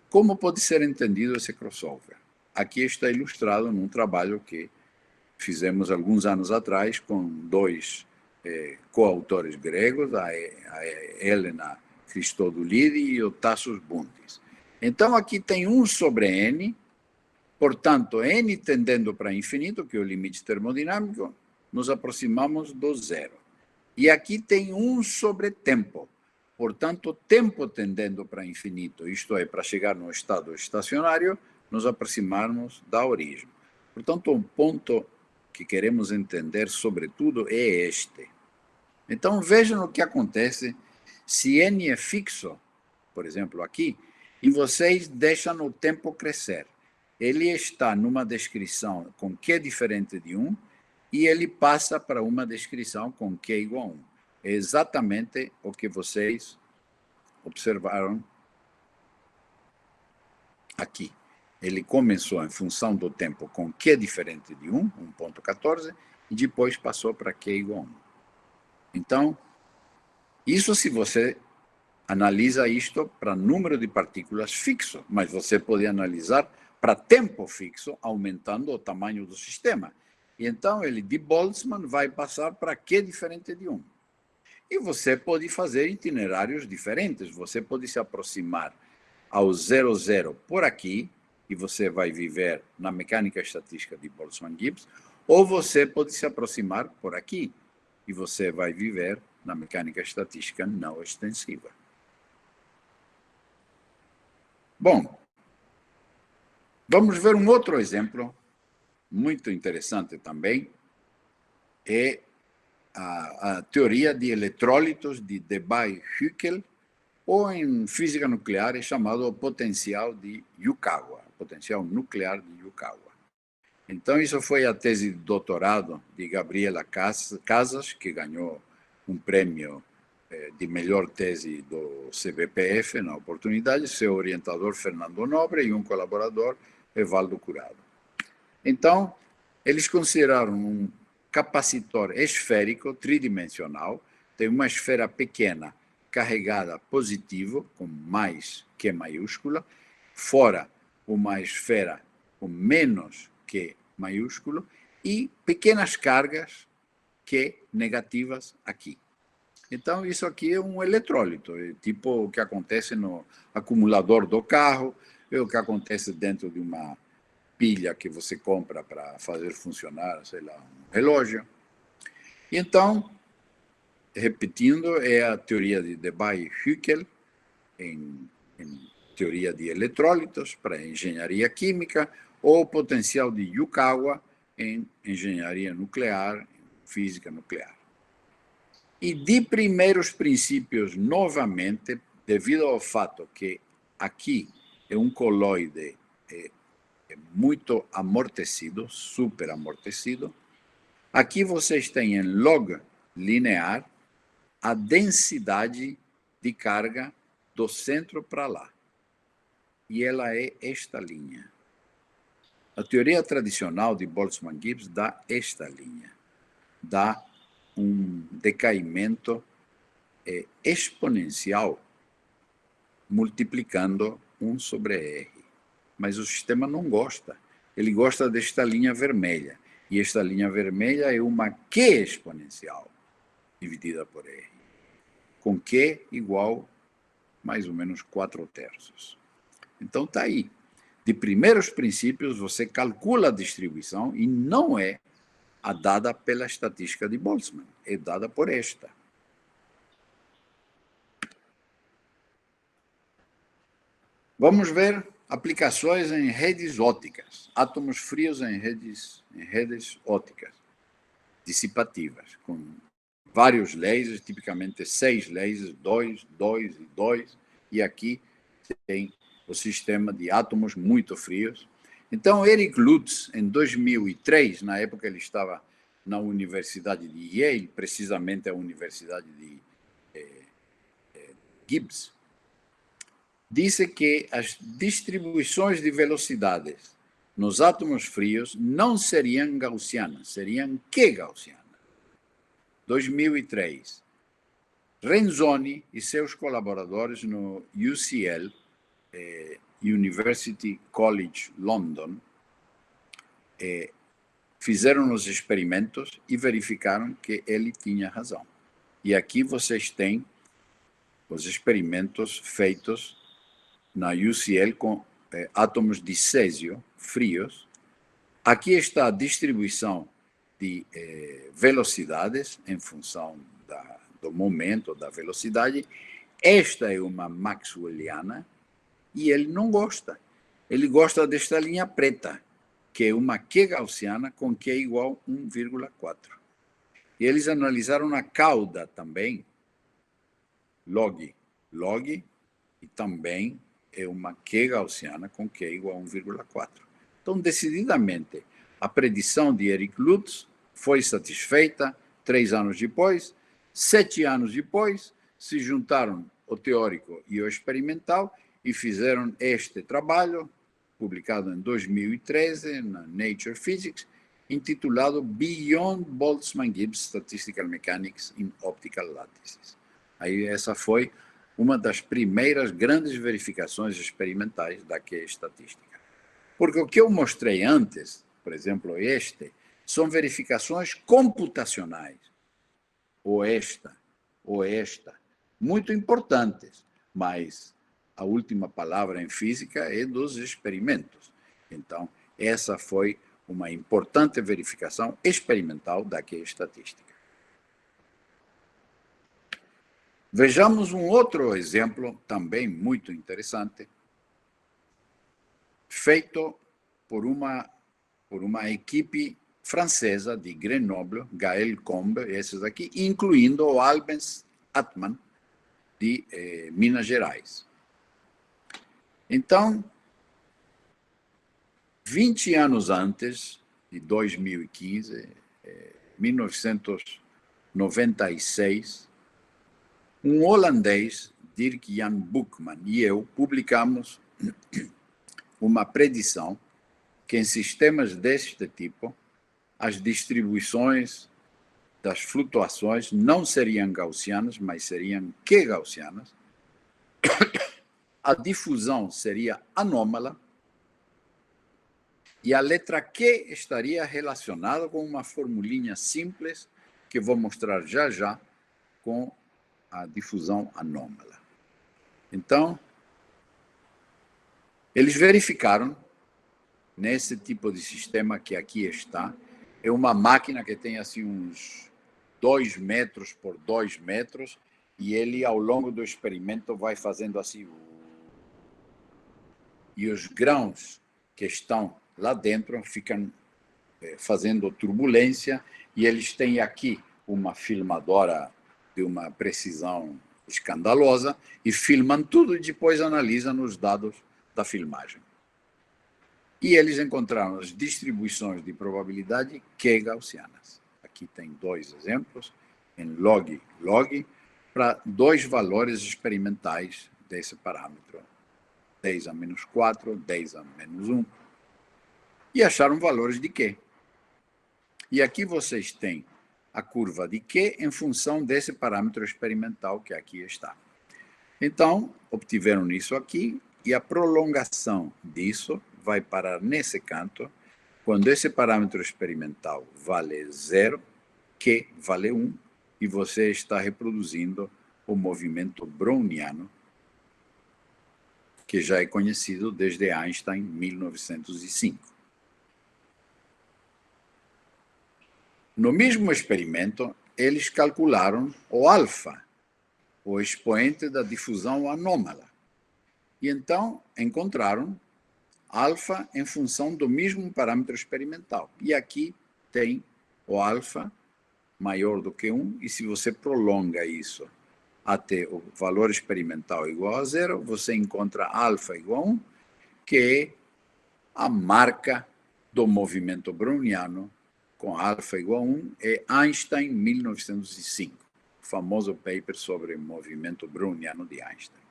Como pode ser entendido esse crossover? Aqui está ilustrado num trabalho que fizemos alguns anos atrás com 2 coautores gregos, a Helena Christodoulidis e o Tassos Buntis. Então, aqui tem 1 sobre n, portanto, n tendendo para infinito, que é o limite termodinâmico, nos aproximamos do zero. E aqui tem 1 sobre tempo, portanto, tempo tendendo para infinito, isto é, para chegar no estado estacionário, nos aproximarmos da origem. Portanto, um ponto que queremos entender, sobretudo, é este. Então, vejam o que acontece se n é fixo, por exemplo, aqui, e vocês deixam o tempo crescer. Ele está numa descrição com Q diferente de 1 e ele passa para uma descrição com Q igual a 1. É exatamente o que vocês observaram aqui. Ele começou em função do tempo com Q diferente de 1, 1.14, e depois passou para Q igual a 1. Então, isso se você analisa isto para número de partículas fixo, mas você pode analisar para tempo fixo, aumentando o tamanho do sistema. E então, ele de Boltzmann vai passar para Q diferente de 1. E você pode fazer itinerários diferentes. Você pode se aproximar ao 00 por aqui, e você vai viver na mecânica estatística de Boltzmann-Gibbs, ou você pode se aproximar por aqui, e você vai viver na mecânica estatística não extensiva. Bom, vamos ver um outro exemplo, muito interessante também, é a teoria de eletrólitos de Debye-Hückel, ou em física nuclear é chamado potencial de Yukawa, potencial nuclear de Yukawa. Então, isso foi a tese de doutorado de Gabriela Casas, que ganhou um prêmio de melhor tese do CBPF na oportunidade, seu orientador Fernando Nobre e um colaborador, Evaldo Curado. Então, eles consideraram um capacitor esférico tridimensional, tem uma esfera pequena carregada positivo, com mais Q maiúscula, fora uma esfera com menos Q maiúsculo, e pequenas cargas Q negativas aqui. Então, isso aqui é um eletrólito, é tipo o que acontece no acumulador do carro, é o que acontece dentro de uma pilha que você compra para fazer funcionar, sei lá, um relógio. Então, repetindo, é a teoria de Debye-Hückel, em teoria de eletrólitos, para engenharia química, ou o potencial de Yukawa, em engenharia nuclear, física nuclear. E de primeiros princípios, novamente, devido ao fato que aqui é um coloide muito amortecido, super amortecido, aqui vocês têm em log linear a densidade de carga do centro para lá. E ela é esta linha. A teoria tradicional de Boltzmann-Gibbs dá esta linha. Dá um decaimento exponencial multiplicando 1 sobre R. Mas o sistema não gosta. Ele gosta desta linha vermelha. E esta linha vermelha é uma Q exponencial dividida por R, com Q igual mais ou menos 4/3. Então está aí. De primeiros princípios, você calcula a distribuição e não é a dada pela estatística de Boltzmann, é dada por esta. Vamos ver aplicações em redes ópticas, átomos frios em redes ópticas dissipativas, com vários lasers, tipicamente 6 lasers, 2, 2 e 2, e aqui tem o sistema de átomos muito frios. Então, Eric Lutz, em 2003, na época ele estava na Universidade de Yale, precisamente a Universidade de Gibbs, disse que as distribuições de velocidades nos átomos frios não seriam gaussianas, seriam Q-gaussianas. 2003. Renzoni e seus colaboradores no UCL, University College London, fizeram os experimentos e verificaram que ele tinha razão. E aqui vocês têm os experimentos feitos na UCL com átomos de césio frios. Aqui está a distribuição de velocidades em função do momento, da velocidade. Esta é uma maxwelliana e ele não gosta. Ele gosta desta linha preta, que é uma Q gaussiana com Q igual a 1,4. E eles analisaram a cauda também, log, e também é uma Q gaussiana com Q igual a 1,4. Então, decididamente, a predição de Eric Lutz foi satisfeita 3 anos depois. 7 anos depois, se juntaram o teórico e o experimental e fizeram este trabalho, publicado em 2013 na Nature Physics, intitulado Beyond Boltzmann-Gibbs Statistical Mechanics in Optical Lattices. Aí essa foi uma das primeiras grandes verificações experimentais da Q estatística. Porque o que eu mostrei antes, por exemplo, são verificações computacionais, ou esta, muito importantes, mas a última palavra em física é dos experimentos. Então, essa foi uma importante verificação experimental da Q estatística. Vejamos um outro exemplo, também muito interessante, feito por uma equipe francesa de Grenoble, Gaël Combe, esses aqui, incluindo o Albens Atman, de Minas Gerais. Então, 20 anos antes, de 2015, 1996, um holandês, Dirk Jan Boukman, e eu publicamos uma predição que em sistemas deste tipo, as distribuições das flutuações não seriam gaussianas, mas seriam Q-gaussianas. A difusão seria anômala e a letra Q estaria relacionada com uma formulinha simples que vou mostrar já já com a difusão anômala. Então, eles verificaram nesse tipo de sistema que aqui está, é uma máquina que tem assim uns 2 metros por 2 metros e ele, ao longo do experimento, vai fazendo assim. E os grãos que estão lá dentro ficam fazendo turbulência e eles têm aqui uma filmadora de uma precisão escandalosa e filmam tudo e depois analisam os dados da filmagem. E eles encontraram as distribuições de probabilidade Q-gaussianas. Aqui tem 2 exemplos, em log, para 2 valores experimentais desse parâmetro, 10 a menos 4, 10 a menos 1, e acharam valores de Q. E aqui vocês têm a curva de Q em função desse parâmetro experimental que aqui está. Então, obtiveram isso aqui, e a prolongação disso vai parar nesse canto, quando esse parâmetro experimental vale 0, Q vale 1, e você está reproduzindo o movimento browniano, que já é conhecido desde Einstein, em 1905. No mesmo experimento, eles calcularam o alfa, o expoente da difusão anômala. E então encontraram alfa em função do mesmo parâmetro experimental. E aqui tem o alfa maior do que 1, e se você prolonga isso até o valor experimental igual a 0, você encontra alfa igual a 1, que é a marca do movimento browniano com alfa igual a 1, é Einstein, 1905, o famoso paper sobre o movimento browniano de Einstein.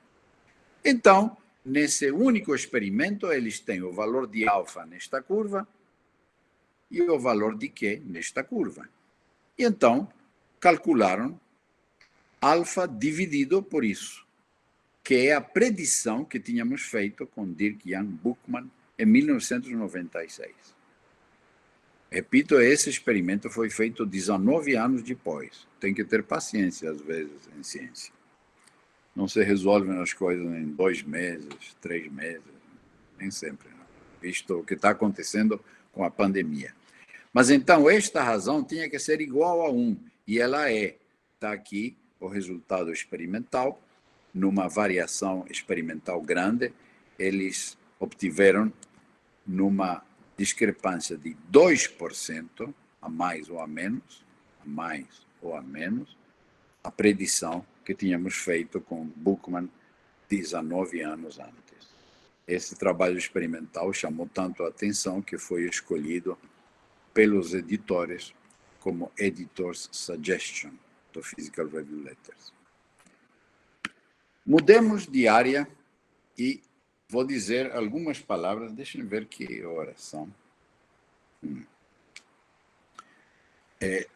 Então, nesse único experimento, eles têm o valor de alfa nesta curva e o valor de Q nesta curva. E então, calcularam alfa dividido por isso, que é a predição que tínhamos feito com Dirk Jan Boukman em 1996. Repito, esse experimento foi feito 19 anos depois. Tem que ter paciência, às vezes, em ciência. Não se resolvem as coisas em 2 meses, 3 meses, nem sempre, não. Visto o que está acontecendo com a pandemia. Mas então, esta razão tinha que ser igual a 1, e ela é. Está aqui o resultado experimental, numa variação experimental grande, eles obtiveram, numa discrepância de 2%, a mais ou a menos, a predição que tínhamos feito com Buchmann 19 anos antes. Esse trabalho experimental chamou tanto a atenção que foi escolhido pelos editores como Editor's Suggestion do Physical Review Letters. Mudemos de área e vou dizer algumas palavras. Deixem ver que horas são.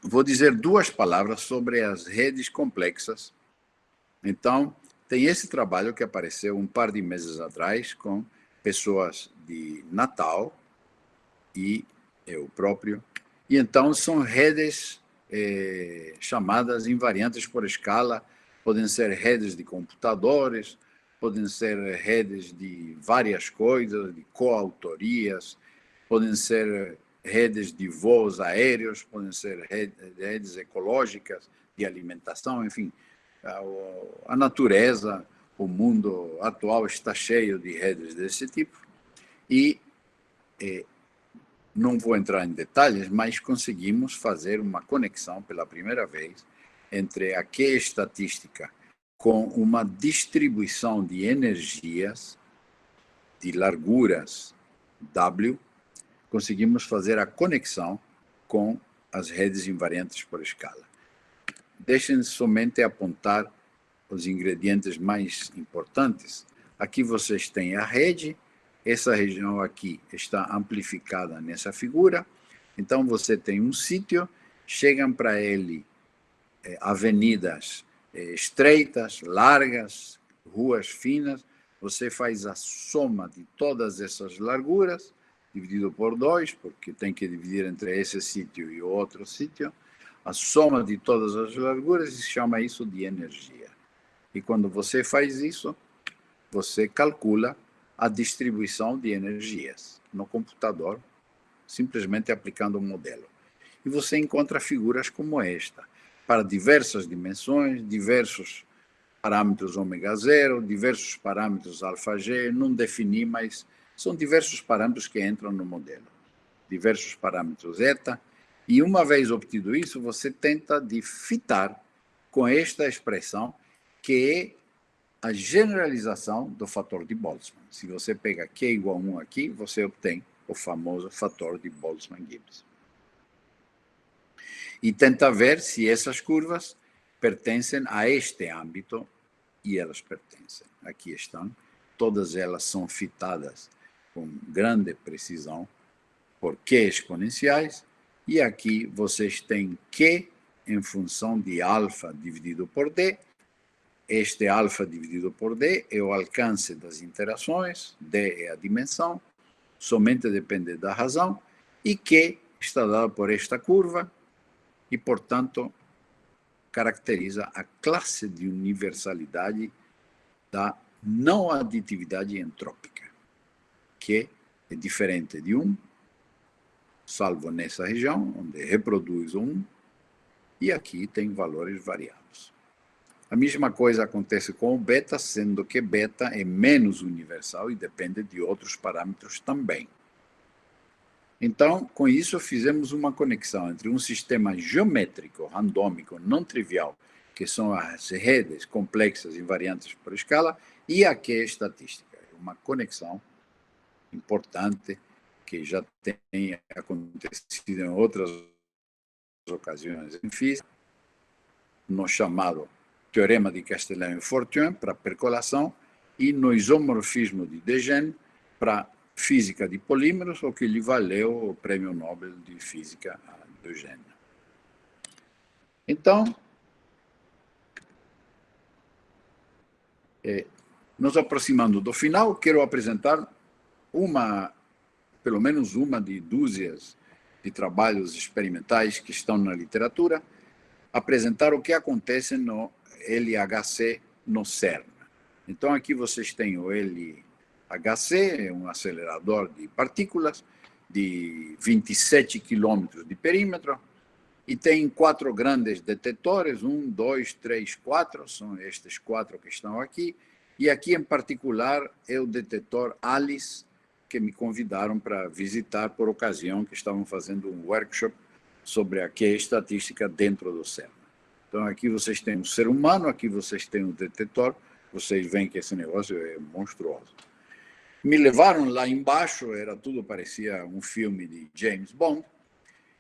Vou dizer 2 palavras sobre as redes complexas. Então, tem esse trabalho que apareceu um par de meses atrás com pessoas de Natal e eu próprio. E então são redes chamadas invariantes por escala, podem ser redes de computadores, podem ser redes de várias coisas, de coautorias, podem ser redes de voos aéreos, podem ser redes ecológicas, de alimentação, enfim. A natureza, o mundo atual está cheio de redes desse tipo e não vou entrar em detalhes, mas conseguimos fazer uma conexão pela primeira vez entre a Q-estatística com uma distribuição de energias de larguras W, conseguimos fazer a conexão com as redes invariantes por escala. Deixem somente apontar os ingredientes mais importantes. Aqui vocês têm a rede, essa região aqui está amplificada nessa figura, então você tem um sítio, chegam para ele avenidas estreitas, largas, ruas finas, você faz a soma de todas essas larguras, dividido por 2, porque tem que dividir entre esse sítio e o outro sítio, a soma de todas as larguras e chama isso de energia. E quando você faz isso, você calcula a distribuição de energias no computador, simplesmente aplicando um modelo. E você encontra figuras como esta, para diversas dimensões, diversos parâmetros ômega zero, diversos parâmetros alfa G, não defini, mas são diversos parâmetros que entram no modelo, diversos parâmetros eta, e uma vez obtido isso, você tenta de fitar com esta expressão, que é a generalização do fator de Boltzmann. Se você pega Q igual a 1 aqui, você obtém o famoso fator de Boltzmann-Gibbs. E tenta ver se essas curvas pertencem a este âmbito, e elas pertencem. Aqui estão, todas elas são fitadas com grande precisão por Q exponenciais, e aqui vocês têm Q em função de alfa dividido por D. Este alfa dividido por D é o alcance das interações, D é a dimensão, somente depende da razão, e Q está dado por esta curva, e, portanto, caracteriza a classe de universalidade da não aditividade entrópica, que é diferente de 1, salvo nessa região, onde reproduz o 1, e aqui tem valores variados. A mesma coisa acontece com o beta, sendo que beta é menos universal e depende de outros parâmetros também. Então, com isso, fizemos uma conexão entre um sistema geométrico, randômico, não trivial, que são as redes complexas invariantes por escala, e a Q-estatística. Uma conexão importante que já tem acontecido em outras ocasiões em física, no chamado Teorema de Castellan e Fortuin, para percolação, e no isomorfismo de De Gennes, para física de polímeros, o que lhe valeu o Prêmio Nobel de Física a De Gennes. Então, nos aproximando do final, quero apresentar pelo menos uma de dúzias e trabalhos experimentais que estão na literatura, apresentar o que acontece no LHC no CERN. Então, aqui vocês têm o LHC, é um acelerador de partículas de 27 quilômetros de perímetro, e tem 4 grandes detetores, 1, 2, 3, 4, são estes 4 que estão aqui, e aqui em particular é o detetor ALICE, que me convidaram para visitar por ocasião que estavam fazendo um workshop sobre a que é estatística dentro do CERN. Então aqui vocês têm um ser humano, aqui vocês têm um detetor, vocês veem que esse negócio é monstruoso. Me levaram lá embaixo, parecia um filme de James Bond,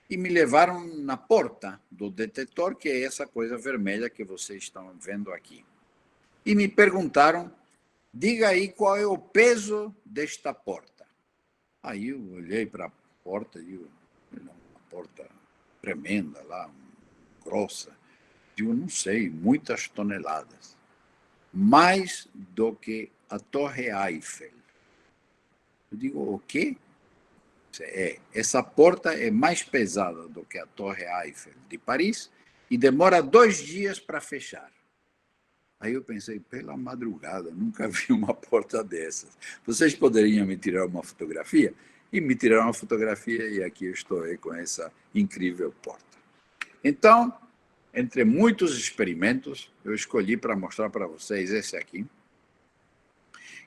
e me levaram na porta do detetor, que é essa coisa vermelha que vocês estão vendo aqui. E me perguntaram, diga aí qual é o peso desta porta. Aí eu olhei para a porta, uma porta tremenda lá, grossa. Digo, não sei, muitas toneladas. Mais do que a Torre Eiffel. Eu digo, o quê? Essa porta é mais pesada do que a Torre Eiffel de Paris e demora 2 dias para fechar. Aí eu pensei, pela madrugada, nunca vi uma porta dessas. Vocês poderiam me tirar uma fotografia? E me tiraram uma fotografia e aqui eu estou aí com essa incrível porta. Então, entre muitos experimentos, eu escolhi para mostrar para vocês esse aqui,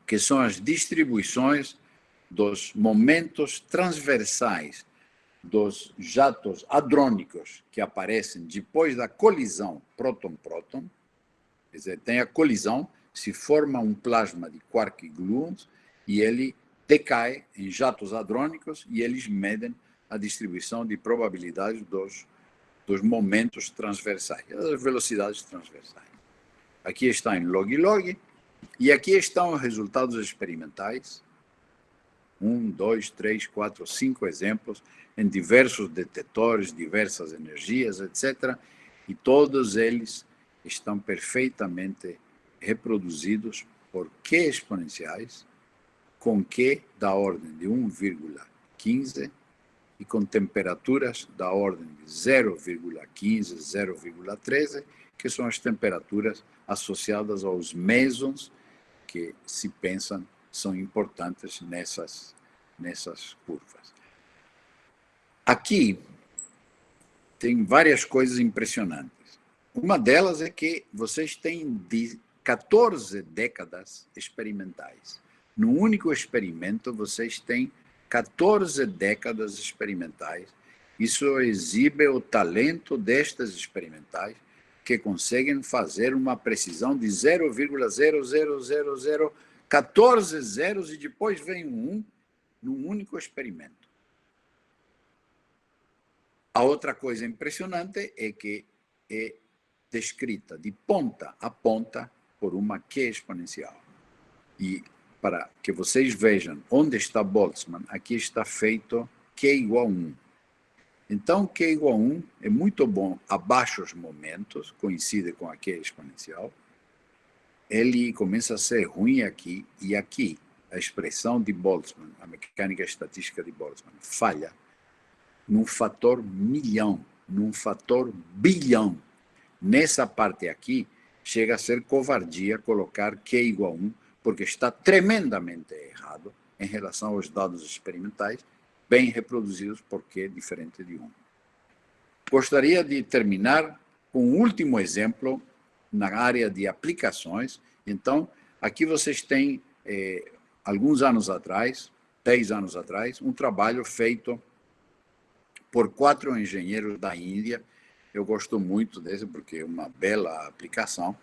que são as distribuições dos momentos transversais dos jatos hadrônicos que aparecem depois da colisão próton-próton. Quer dizer, tem a colisão, se forma um plasma de quark e gluons e ele decai em jatos hadrônicos e eles medem a distribuição de probabilidades dos momentos transversais, das velocidades transversais. Aqui está em log-log e aqui estão os resultados experimentais. 1, 2, 3, 4, 5 exemplos em diversos detetores, diversas energias, etc. E todos eles estão perfeitamente reproduzidos por Q exponenciais, com Q da ordem de 1,15 e com temperaturas da ordem de 0,15, 0,13, que são as temperaturas associadas aos mesons que se pensam são importantes nessas curvas. Aqui tem várias coisas impressionantes. Uma delas é que vocês têm 14 décadas experimentais. No único experimento, vocês têm 14 décadas experimentais. Isso exibe o talento destas experimentais, que conseguem fazer uma precisão de 0,00014 zeros e depois vem um 1 num único experimento. A outra coisa impressionante é que é descrita de ponta a ponta por uma Q exponencial. E para que vocês vejam onde está Boltzmann, aqui está feito Q igual a 1. Então, Q igual a 1 é muito bom abaixo os momentos, coincide com a Q exponencial. Ele começa a ser ruim aqui, e aqui a expressão de Boltzmann, a mecânica estatística de Boltzmann, falha num fator milhão, num fator bilhão. Nessa parte aqui, chega a ser covardia colocar Q igual a 1, porque está tremendamente errado em relação aos dados experimentais, bem reproduzidos por Q diferente de 1. Gostaria de terminar com um último exemplo na área de aplicações. Então, aqui vocês têm, alguns anos atrás, 10 anos atrás, um trabalho feito por 4 engenheiros da Índia. Eu gosto muito desse porque é uma bela aplicação.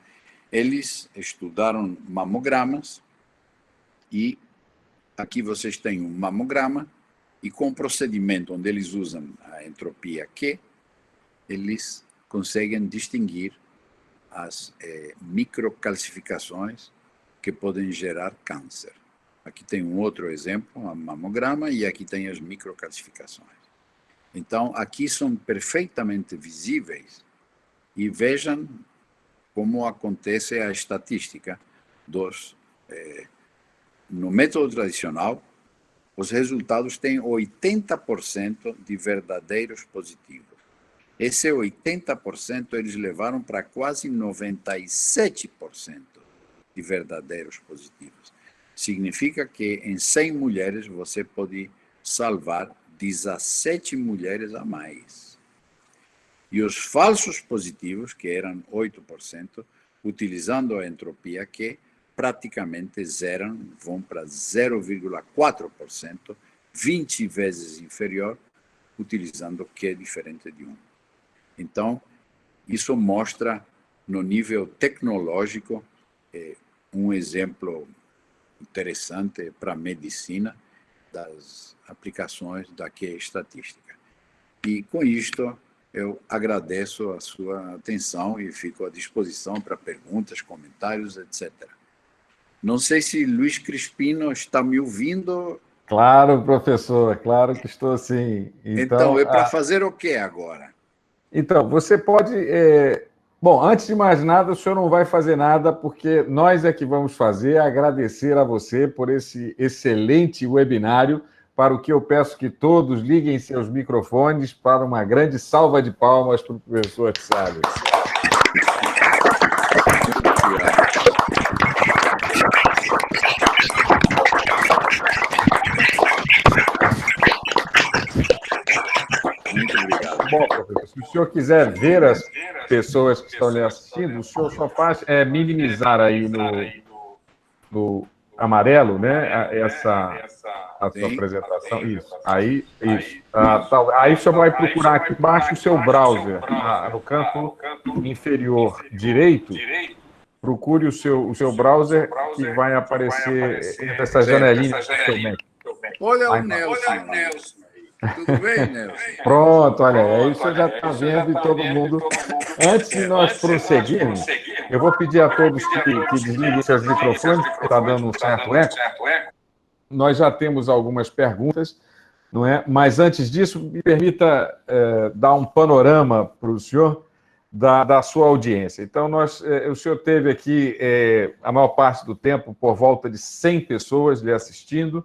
Eles estudaram mamogramas e aqui vocês têm um mamograma e com o procedimento onde eles usam a entropia Q, eles conseguem distinguir as microcalcificações que podem gerar câncer. Aqui tem um outro exemplo, um mamograma, e aqui tem as microcalcificações. Então, aqui são perfeitamente visíveis e vejam como acontece a estatística no método tradicional, os resultados têm 80% de verdadeiros positivos. Esse 80% eles levaram para quase 97% de verdadeiros positivos. Significa que em 100 mulheres você pode salvar 17 mulheres a mais. E os falsos positivos, que eram 8%, utilizando a entropia, que praticamente zeram, vão para 0,4%, 20 vezes inferior, utilizando o que é diferente de 1. Então, isso mostra, no nível tecnológico, um exemplo interessante para a medicina das aplicações da que é estatística. E, com isto, eu agradeço a sua atenção e fico à disposição para perguntas, comentários, etc. Não sei se Luiz Crispino está me ouvindo. Claro, professor, claro que estou sim. Então é para fazer o que agora? Então, você pode... Bom, antes de mais nada, o senhor não vai fazer nada, porque nós é que vamos fazer, agradecer a você por esse excelente webinário, para o que eu peço que todos liguem seus microfones para uma grande salva de palmas para o professor Salles. Muito obrigado. Bom, professor, se o senhor quiser ver as pessoas que estão lhe assistindo, o senhor só faz minimizar aí no amarelo, né? A sua apresentação. Isso. Aí, isso. Aí o senhor vai procurar aqui embaixo o seu browser, no canto inferior direito. Procure o seu browser que vai aparecer entre essa janelinha do seu Mac. Olha o Nelson. Tudo bem, Nelson? Pronto, olha, aí você já está vendo e todo mundo. Antes de nós prosseguirmos, eu vou pedir a todos que desliguem seus microfones, porque está dando um certo eco. Nós já temos algumas perguntas, não é? Mas antes disso, me permita dar um panorama para o senhor da sua audiência. Então, o senhor teve aqui a maior parte do tempo, por volta de 100 pessoas lhe assistindo,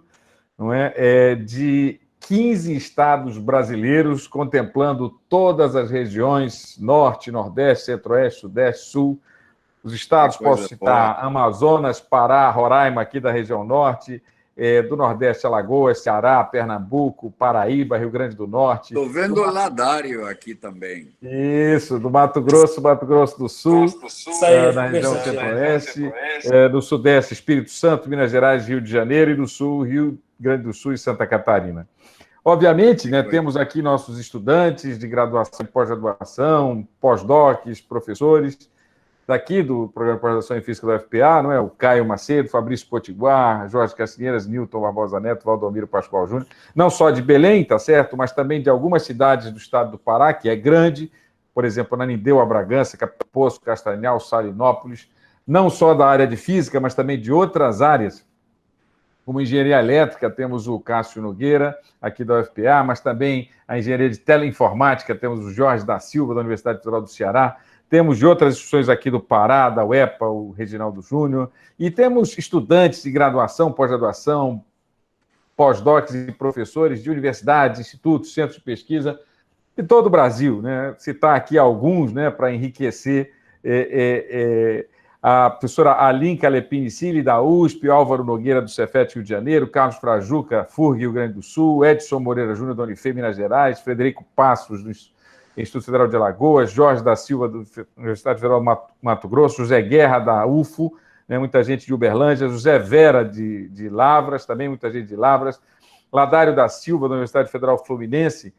não é? De 15 estados brasileiros, contemplando todas as regiões, norte, nordeste, centro-oeste, sudeste, sul. Os estados, posso citar, Amazonas, Pará, Roraima, aqui da região norte, do nordeste, Alagoas, Ceará, Pernambuco, Paraíba, Rio Grande do Norte. Estou vendo o Ladário aqui também. Isso, do Mato Grosso do Sul, na região centro-oeste, do sudeste, Espírito Santo, Minas Gerais, Rio de Janeiro, e do sul, Rio Grande do Sul e Santa Catarina. Obviamente, né, temos aqui nossos estudantes de graduação e pós-graduação, pós-docs, professores, daqui do Programa de Pós-Graduação em Física da UFPA, não é? O Caio Macedo, Fabrício Potiguar, Jorge Cassinheiras, Newton Barbosa Neto, Valdomiro Pascoal Júnior, não só de Belém, tá certo, mas também de algumas cidades do estado do Pará, que é grande, por exemplo, Ananindeua, Bragança, Capitão Poço, Castanhal, Salinópolis, não só da área de física, mas também de outras áreas, como engenharia elétrica, temos o Cássio Nogueira, aqui da UFPA, mas também a engenharia de teleinformática, temos o Jorge da Silva, da Universidade Federal do Ceará, temos de outras instituições aqui do Pará, da UEPA, o Reginaldo Júnior, e temos estudantes de graduação, pós-graduação, pós-docs e professores de universidades, institutos, centros de pesquisa de todo o Brasil, né? Citar aqui alguns, né, para enriquecer a professora Aline Calepini-Cili, da USP, Álvaro Nogueira, do Cefet, Rio de Janeiro, Carlos Frajuca, FURG, Rio Grande do Sul, Edson Moreira Júnior, da Unifei, Minas Gerais, Frederico Passos, do Instituto Federal de Alagoas, Jorge da Silva, da Universidade Federal do Mato Grosso, José Guerra, da UFO, né, muita gente de Uberlândia, José Vera, de Lavras, também muita gente de Lavras, Ladário da Silva, da Universidade Federal Fluminense,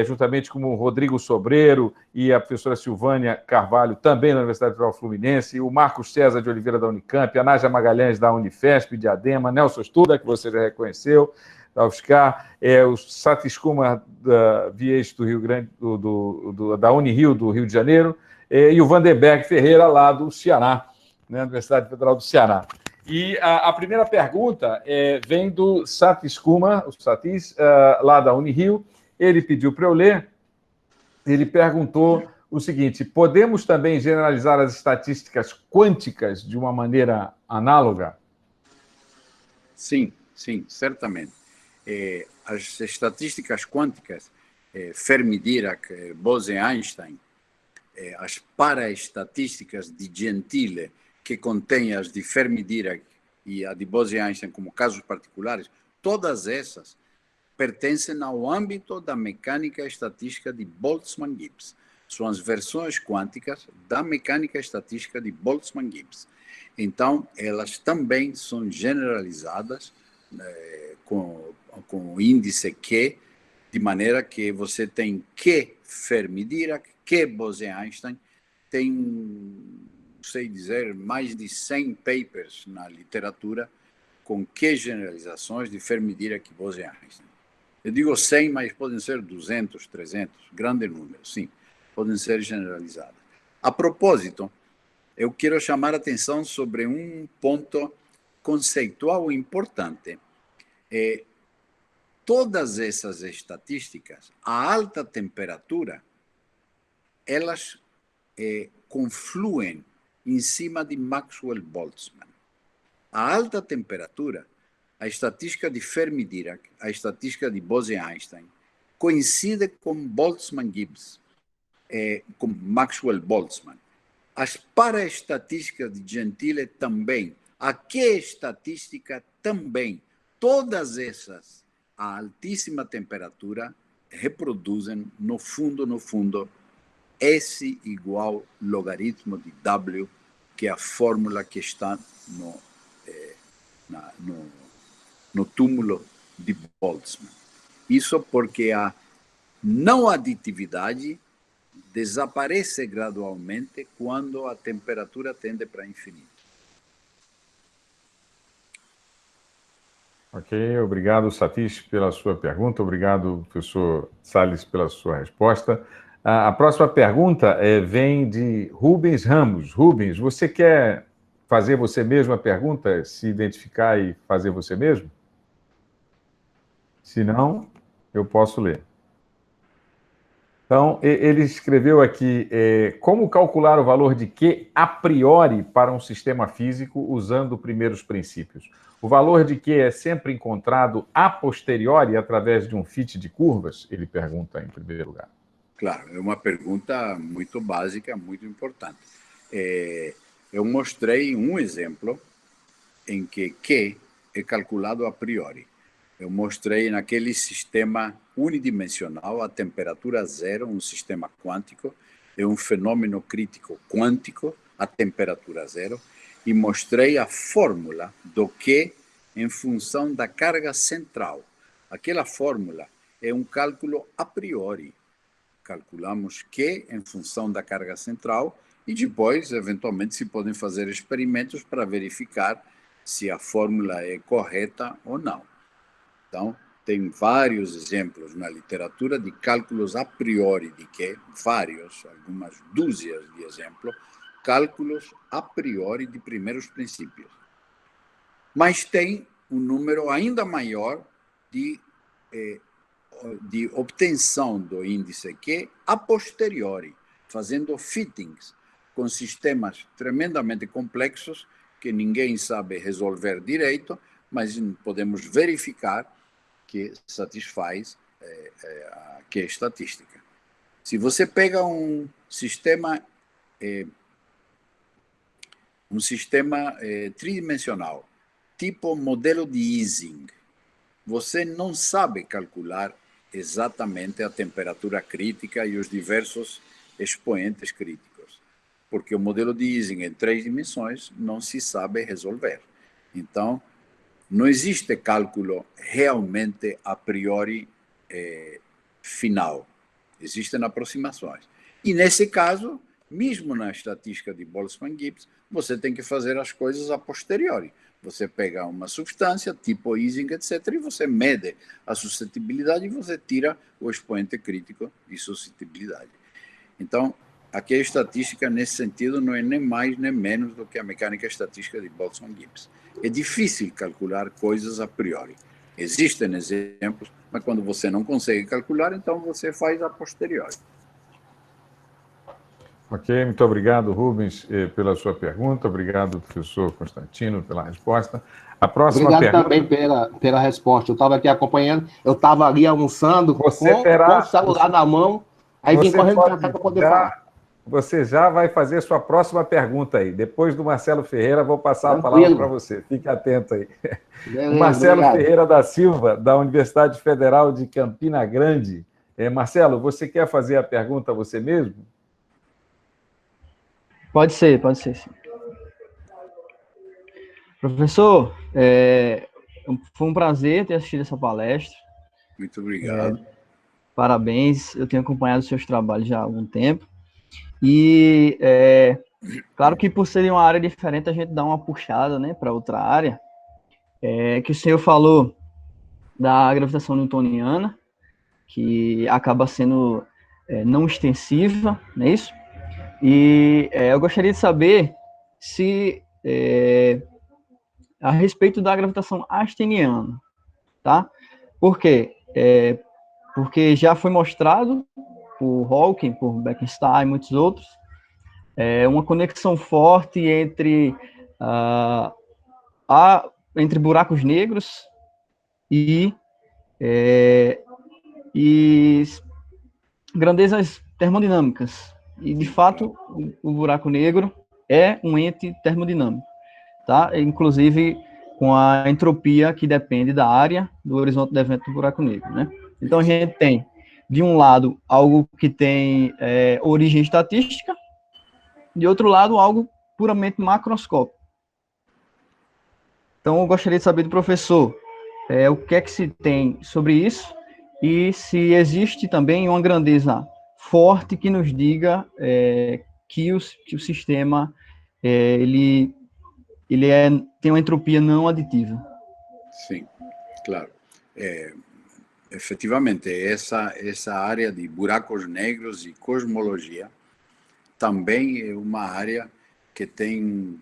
juntamente com o Rodrigo Sobreiro e a professora Silvânia Carvalho, também da Universidade Federal Fluminense, o Marcos César de Oliveira, da Unicamp, a Nádia Magalhães, da Unifesp, de Adema, Nelson Studa, que você já reconheceu, da UFSCar, o Satiscuma Vies do Rio Grande, da Unirio, do Rio de Janeiro, e o Vanderberg Ferreira, lá do Ceará, né, Universidade Federal do Ceará. E a primeira pergunta vem do Satis Kuma, o Satis, lá da Unirio. Ele pediu para eu ler, ele perguntou o seguinte: podemos também generalizar as estatísticas quânticas de uma maneira análoga? Sim, certamente. as estatísticas quânticas, Fermi-Dirac, Bose-Einstein, as paraestatísticas de Gentile, que contém as de Fermi-Dirac e a de Bose-Einstein como casos particulares, todas essas pertencem ao âmbito da mecânica estatística de Boltzmann-Gibbs. São as versões quânticas da mecânica estatística de Boltzmann-Gibbs. Então, elas também são generalizadas com o índice Q, de maneira que você tem Q Fermi-Dirac, Q Bose-Einstein, tem, não sei dizer, mais de 100 papers na literatura com Q generalizações de Fermi-Dirac e Bose-Einstein. Eu digo 100, mas podem ser 200, 300, grande número, sim, podem ser generalizadas. A propósito, eu quero chamar a atenção sobre um ponto conceitual importante. Todas essas estatísticas, a alta temperatura, elas confluem em cima de Maxwell-Boltzmann. A alta temperatura, a estatística de Fermi-Dirac, a estatística de Bose-Einstein, coincide com Boltzmann-Gibbs, com Maxwell-Boltzmann. As paraestatísticas de Gentile também, a Q-estatística também, todas essas, a altíssima temperatura, reproduzem, no fundo, S igual logaritmo de W, que é a fórmula que está no túmulo de Boltzmann. Isso porque a não aditividade desaparece gradualmente quando a temperatura tende para infinito. Ok, obrigado, Satish, pela sua pergunta. Obrigado, professor Salles, pela sua resposta. A próxima pergunta vem de Rubens Ramos. Rubens, você quer fazer você mesmo a pergunta, se identificar e fazer você mesmo? Se não, eu posso ler. Então, ele escreveu aqui, como calcular o valor de Q a priori para um sistema físico usando primeiros princípios? O valor de Q é sempre encontrado a posteriori através de um fit de curvas? Ele pergunta em primeiro lugar. Claro, é uma pergunta muito básica, muito importante. Eu mostrei um exemplo em que Q é calculado a priori. Eu mostrei naquele sistema unidimensional, a temperatura zero, um sistema quântico, é um fenômeno crítico quântico, a temperatura zero, e mostrei a fórmula do Q em função da carga central. Aquela fórmula é um cálculo a priori. Calculamos Q em função da carga central e depois, eventualmente, se podem fazer experimentos para verificar se a fórmula é correta ou não. Então, tem vários exemplos na literatura de cálculos a priori de Q, vários, algumas dúzias de exemplos, cálculos a priori de primeiros princípios. Mas tem um número ainda maior de obtenção do índice Q a posteriori, fazendo fittings com sistemas tremendamente complexos que ninguém sabe resolver direito, mas podemos verificar que satisfaz a Q estatística. Se você pega um sistema tridimensional, tipo modelo de Ising, você não sabe calcular exatamente a temperatura crítica e os diversos expoentes críticos, porque o modelo de Ising em 3 dimensões não se sabe resolver. Então, não existe cálculo realmente a priori final. Existem aproximações. E, nesse caso, mesmo na estatística de Boltzmann-Gibbs, você tem que fazer as coisas a posteriori. Você pega uma substância, tipo Ising, etc., e você mede a suscetibilidade e você tira o expoente crítico de suscetibilidade. Então, aqui a estatística, nesse sentido, não é nem mais nem menos do que a mecânica estatística de Boltzmann-Gibbs. É difícil calcular coisas a priori. Existem exemplos, mas quando você não consegue calcular, então você faz a posteriori. Ok, muito obrigado, Rubens, pela sua pergunta. Obrigado, professor Constantino, pela resposta. A próxima Obrigado pergunta... também pela resposta. Eu estava aqui acompanhando, eu estava ali almoçando Você com o terá... celular na mão, aí vim Você correndo para cá pode para poder falar. já... Você já vai fazer sua próxima pergunta aí. Depois do Marcelo Ferreira, vou passar a palavra para Tranquilo. você. Fique atento aí. O Beleza, Marcelo obrigado. Ferreira da Silva, da Universidade Federal de Campina Grande. Marcelo, você quer fazer a pergunta você mesmo? Pode ser, sim. Professor, foi um prazer ter assistido essa palestra. Muito obrigado. Parabéns, eu tenho acompanhado os seus trabalhos já há algum tempo. E, claro que por serem uma área diferente, a gente dá uma puxada, né, para outra área. Que o senhor falou da gravitação newtoniana, que acaba sendo não extensiva, não é isso? E eu gostaria de saber se, a respeito da gravitação einsteiniana, tá? Por quê? Porque já foi mostrado por Hawking, por Bekenstein e muitos outros, uma conexão forte entre buracos negros e grandezas termodinâmicas. E, de fato, o buraco negro é um ente termodinâmico, tá? Inclusive com a entropia que depende da área do horizonte do evento do buraco negro, né? Então, a gente tem, de um lado, algo que tem origem estatística, de outro lado, algo puramente macroscópico. Então, eu gostaria de saber do professor o que é que se tem sobre isso e se existe também uma grandeza forte que nos diga que o sistema ele tem uma entropia não aditiva. Sim, claro. Efetivamente, essa área de buracos negros e cosmologia também é uma área que tem,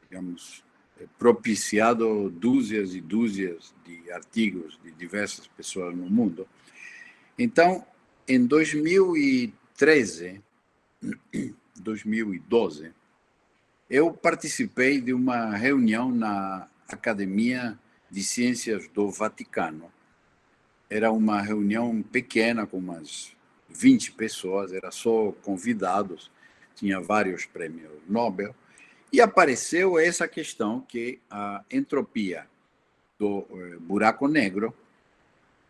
digamos, propiciado dúzias e dúzias de artigos de diversas pessoas no mundo. Então, em 2013, 2012, eu participei de uma reunião na Academia de Ciências do Vaticano. Era uma reunião pequena, com umas 20 pessoas, era só convidados, tinha vários prêmios Nobel, e apareceu essa questão que a entropia do buraco negro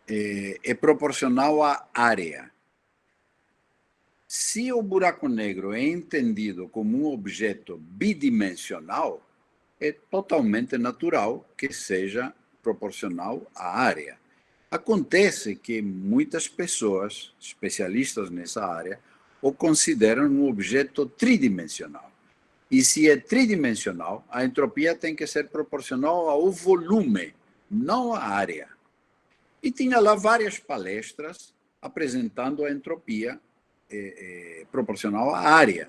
é proporcional à área. Se o buraco negro é entendido como um objeto bidimensional, é totalmente natural que seja proporcional à área. Acontece que muitas pessoas, especialistas nessa área, o consideram um objeto tridimensional. E se é tridimensional, a entropia tem que ser proporcional ao volume, não à área. E tinha lá várias palestras apresentando a entropia proporcional à área.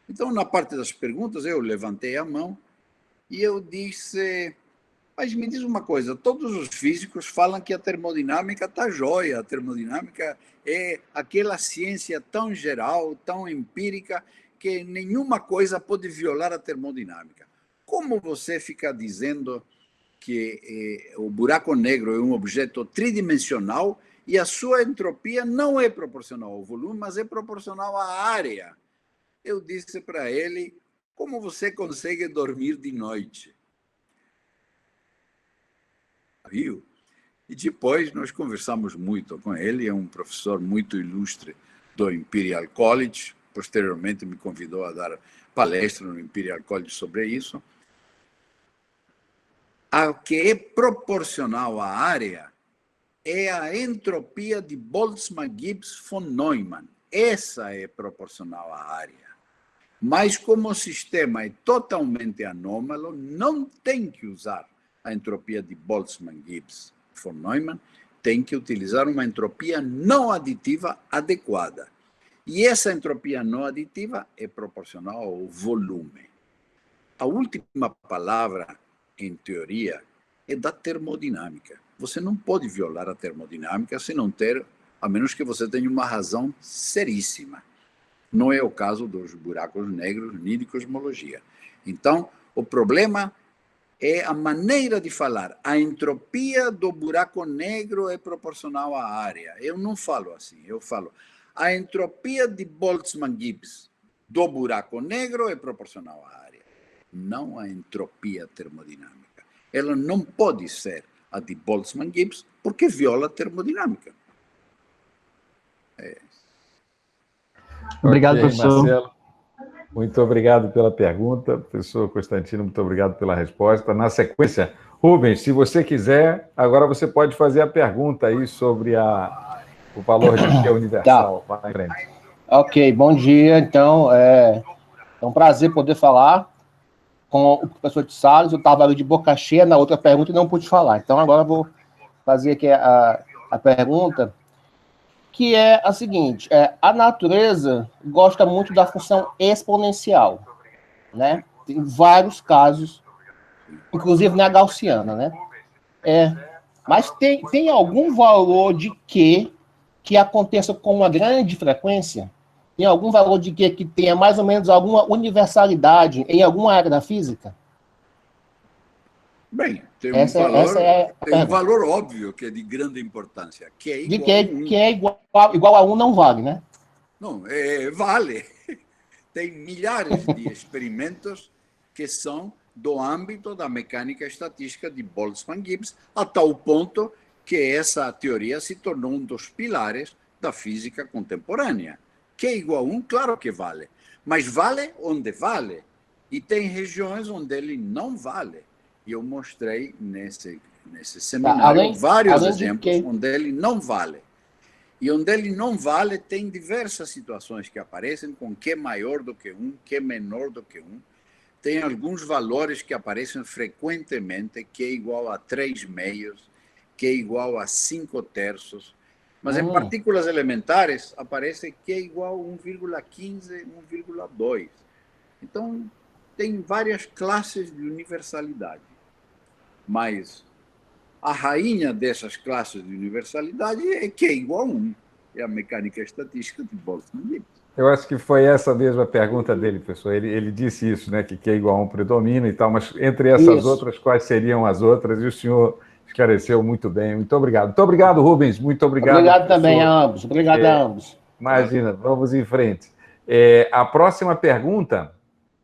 Então, na parte das perguntas, eu levantei a mão e eu disse: mas me diz uma coisa, todos os físicos falam que a termodinâmica está jóia, a termodinâmica é aquela ciência tão geral, tão empírica, que nenhuma coisa pode violar a termodinâmica. Como você fica dizendo que o buraco negro é um objeto tridimensional e a sua entropia não é proporcional ao volume, mas é proporcional à área? Eu disse para ele: como você consegue dormir de noite? Viu? E depois nós conversamos muito com ele, é um professor muito ilustre do Imperial College, posteriormente me convidou a dar palestra no Imperial College sobre isso. O que é proporcional à área é a entropia de Boltzmann-Gibbs von Neumann. Essa é proporcional à área. Mas como o sistema é totalmente anômalo, não tem que usar a entropia de Boltzmann-Gibbs von Neumann, tem que utilizar uma entropia não aditiva adequada. E essa entropia não aditiva é proporcional ao volume. A última palavra, em teoria, é da termodinâmica. Você não pode violar a termodinâmica se não ter, a menos que você tenha uma razão seríssima. Não é o caso dos buracos negros nem de cosmologia. Então, o problema é a maneira de falar. A entropia do buraco negro é proporcional à área. Eu não falo assim, eu falo a entropia de Boltzmann-Gibbs do buraco negro é proporcional à área, não a entropia termodinâmica. Ela não pode ser a de Boltzmann-Gibbs porque viola a termodinâmica. Obrigado, Ok, professor. Marcelo. Muito obrigado pela pergunta. Professor Constantino, muito obrigado pela resposta. Na sequência, Rubens, se você quiser, agora você pode fazer a pergunta aí sobre o valor de Q universal. Tá. Vai em frente. Ok, bom dia. Então, é um prazer poder falar com o professor de Salles. Eu estava ali de boca cheia na outra pergunta e não pude falar. Então, agora eu vou fazer aqui a pergunta, que é a seguinte: a natureza gosta muito da função exponencial, né? Tem vários casos, inclusive na gaussiana, né? Mas tem algum valor de Q que aconteça com uma grande frequência? Tem algum valor de Q que tenha mais ou menos alguma universalidade em alguma área da física? Bem, tem Essa é a tem um pergunta. valor óbvio que é de grande importância, que é De igual a 1. que é igual a 1 não vale, né? Não, vale. Tem milhares de experimentos que são do âmbito da mecânica estatística de Boltzmann-Gibbs, a tal ponto que essa teoria se tornou um dos pilares da física contemporânea. Que é igual a 1, claro que vale. Mas vale onde vale. E tem regiões onde ele não vale. E eu mostrei nesse seminário vários Além de exemplos que onde ele não vale. E onde ele não vale, tem diversas situações que aparecem com Q maior do que 1, Q menor do que 1. Tem alguns valores que aparecem frequentemente, Q igual a 3 meios, Q igual a 5 terços. Mas em partículas elementares, aparece Q igual a 1,15, 1,2. Então, tem várias classes de universalidade. Mas a rainha dessas classes de universalidade é Q igual a 1. É a mecânica estatística de Boltzmann-Gibbs. Eu acho que foi essa mesma pergunta dele, professor. Ele disse isso, né, que Q igual a 1 predomina e tal, mas entre essas outras, quais seriam as outras? E o senhor esclareceu muito bem. Muito obrigado. Muito obrigado, Rubens. Muito obrigado, obrigado professor. também a ambos. Obrigado a ambos. Imagina, vamos em frente. A próxima pergunta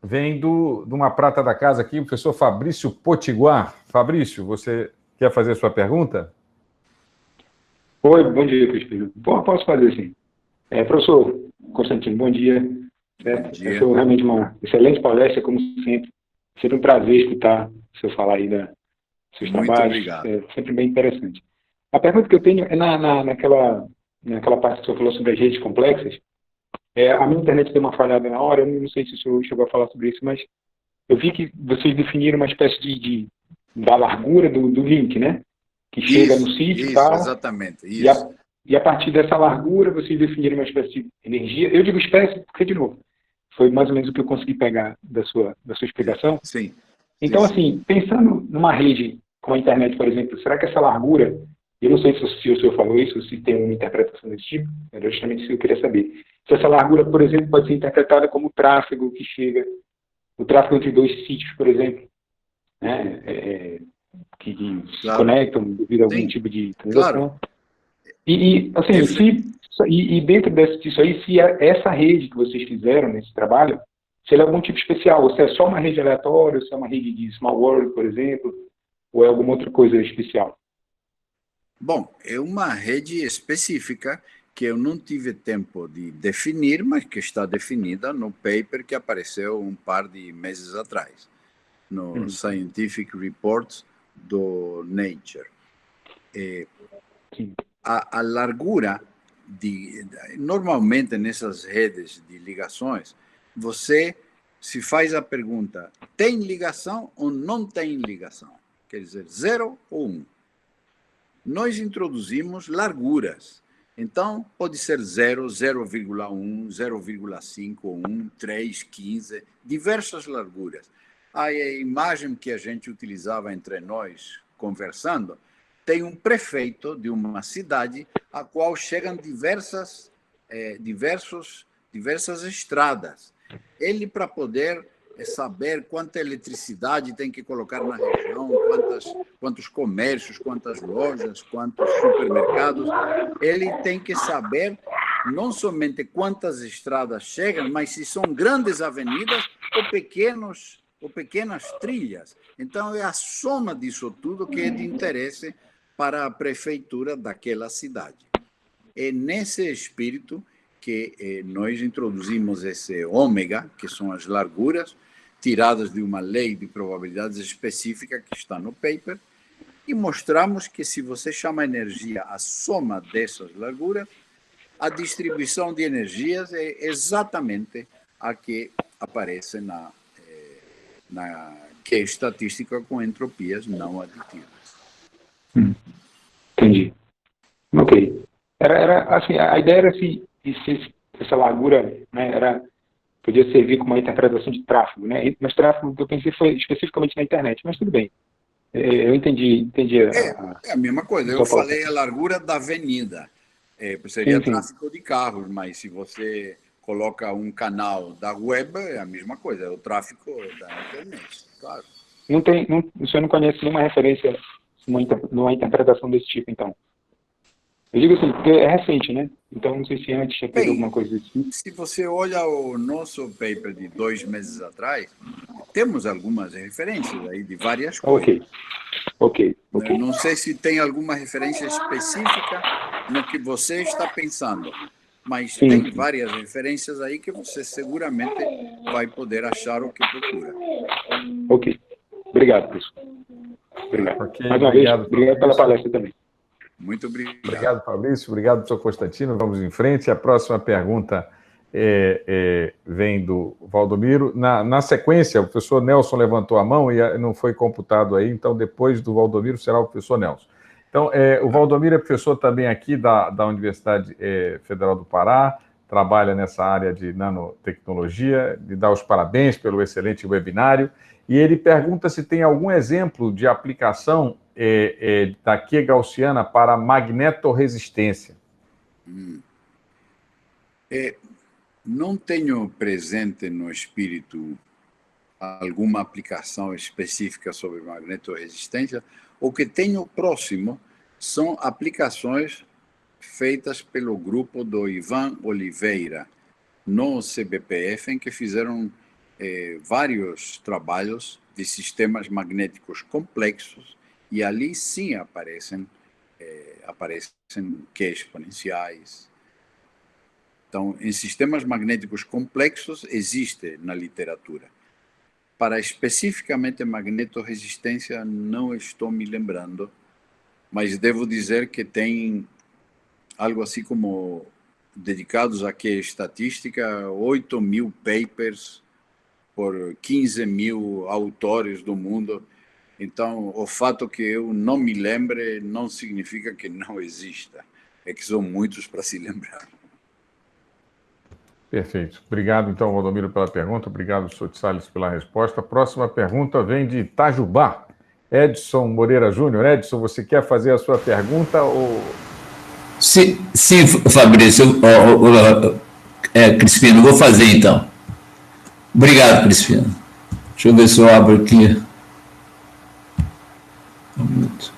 vem de uma prata da casa aqui, o professor Fabrício Potiguar. Fabrício, você quer fazer sua pergunta? Oi, bom dia, Crispino. Bom, posso fazer sim. Professor Constantino, bom dia. Bom dia. Foi realmente uma excelente palestra, como sempre. Sempre um prazer escutar o senhor falar aí dos seus Muito trabalhos. obrigado. É sempre bem interessante. A pergunta que eu tenho é naquela parte que o senhor falou sobre as redes complexas. A minha internet deu uma falhada na hora, eu não sei se o senhor chegou a falar sobre isso, mas eu vi que vocês definiram uma espécie da largura do link, né? Que chega no sítio e tal. Exatamente. Isso. E a partir dessa largura, vocês definiram uma espécie de energia. Eu digo espécie porque, de novo, foi mais ou menos o que eu consegui pegar da sua explicação. Sim. Então, assim, pensando numa rede como a internet, por exemplo, será que essa largura, eu não sei se o senhor falou isso, se tem uma interpretação desse tipo, era justamente isso que eu queria saber. Se essa largura, por exemplo, pode ser interpretada como o tráfego que chega, o tráfego entre dois sítios, por exemplo, né, que se conectam devido a algum tipo de transação. Claro. E dentro disso aí, se essa rede que vocês fizeram nesse trabalho, se ela é algum tipo especial, ou se é só uma rede aleatória, ou se é uma rede de small world, por exemplo, ou é alguma outra coisa especial? Bom, é uma rede específica que eu não tive tempo de definir, mas que está definida no paper que apareceu um par de meses atrás, no Scientific Reports do Nature. A largura, normalmente nessas redes de ligações, você se faz a pergunta, tem ligação ou não tem ligação? Quer dizer, 0 ou 1. Nós introduzimos larguras. Então, pode ser 0, 0,1, 0,5, 1, 3, 15, diversas larguras. A imagem que a gente utilizava entre nós, conversando, tem um prefeito de uma cidade a qual chegam diversos diversas estradas. Ele, para poder saber quanta eletricidade tem que colocar na região, quantos comércios, quantas lojas, quantos supermercados, ele tem que saber não somente quantas estradas chegam, mas se são grandes avenidas ou pequenas trilhas. Então, é a soma disso tudo que é de interesse para a prefeitura daquela cidade. É nesse espírito que nós introduzimos esse ômega, que são as larguras, tiradas de uma lei de probabilidades específica que está no paper, e mostramos que se você chama energia a soma dessas larguras, a distribuição de energias é exatamente a que aparece que é estatística com entropias não aditivas. Entendi. Ok. Assim, a ideia era se essa largura, né, podia servir como uma interpretação de tráfego, né? Mas tráfego que eu pensei foi especificamente na internet, mas tudo bem. Eu entendi. É a mesma coisa. Eu falei a largura da avenida. Seria tráfego de carros, mas se você coloca um canal da web, é a mesma coisa, é o tráfego da internet, claro. O senhor não conhece nenhuma referência numa interpretação desse tipo, então? Eu digo assim, porque é recente, né? Então, não sei se antes tinha tido alguma coisa desse tipo. Se você olha o nosso paper de 2 meses atrás, temos algumas referências aí de várias coisas. Ok. Não sei se tem alguma referência específica no que você está pensando, mas tem várias referências aí que você seguramente vai poder achar o que procura. Ok. Obrigado, professor. Obrigado. Okay, Mais uma vez, obrigado pela palestra também. Muito obrigado. Obrigado, Fabrício. Obrigado, professor Constantino. Vamos em frente. A próxima pergunta vem do Valdomiro. Na sequência, o professor Nelson levantou a mão e não foi computado aí, então depois do Valdomiro será o professor Nelson. Então, o Valdomiro é professor também aqui da Universidade Federal do Pará, trabalha nessa área de nanotecnologia, lhe dá os parabéns pelo excelente webinário, e ele pergunta se tem algum exemplo de aplicação da Q gaussiana para magnetorresistência. Não tenho presente no espírito alguma aplicação específica sobre magnetorresistência. O que tenho próximo são aplicações feitas pelo grupo do Ivan Oliveira, no CBPF, em que fizeram vários trabalhos de sistemas magnéticos complexos, e ali sim aparecem Q exponenciais. Então, em sistemas magnéticos complexos, existe na literatura. Para especificamente magnetorresistência, não estou me lembrando, mas devo dizer que tem algo assim como, dedicados a Q estatística, 8.000 papers por 15.000 autores do mundo. Então, o fato que eu não me lembre não significa que não exista. É que são muitos para se lembrar. Perfeito. Obrigado, então, Valdomiro, pela pergunta. Obrigado, professor de Salles, pela resposta. A próxima pergunta vem de Itajubá. Edson Moreira Júnior. Edson, você quer fazer a sua pergunta ou... Sim, Fabrício. Crispino, vou fazer, então. Obrigado, Crispino. Deixa eu ver se eu abro aqui. Um minuto.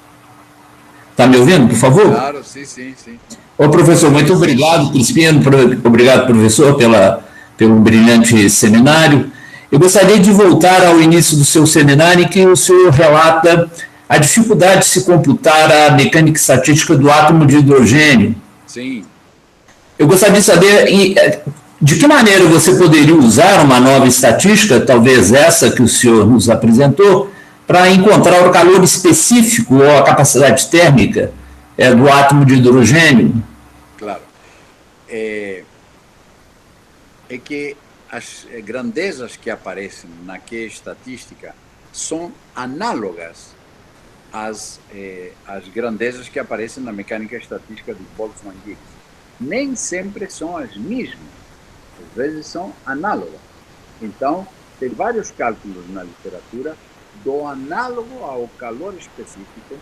Está me ouvindo, por favor? Claro, sim. Ô, professor, muito obrigado, Crispino, obrigado, professor, pelo brilhante seminário. Eu gostaria de voltar ao início do seu seminário, em que o senhor relata a dificuldade de se computar a mecânica estatística do átomo de hidrogênio. Sim. Eu gostaria de saber de que maneira você poderia usar uma nova estatística, talvez essa que o senhor nos apresentou, para encontrar o calor específico ou a capacidade térmica do átomo de hidrogênio. Claro. É que as grandezas que aparecem na Q estatística são análogas às grandezas que aparecem na mecânica estatística de Boltzmann-Gibbs. Nem sempre são as mesmas, às vezes são análogas. Então, tem vários cálculos na literatura do análogo ao calor específico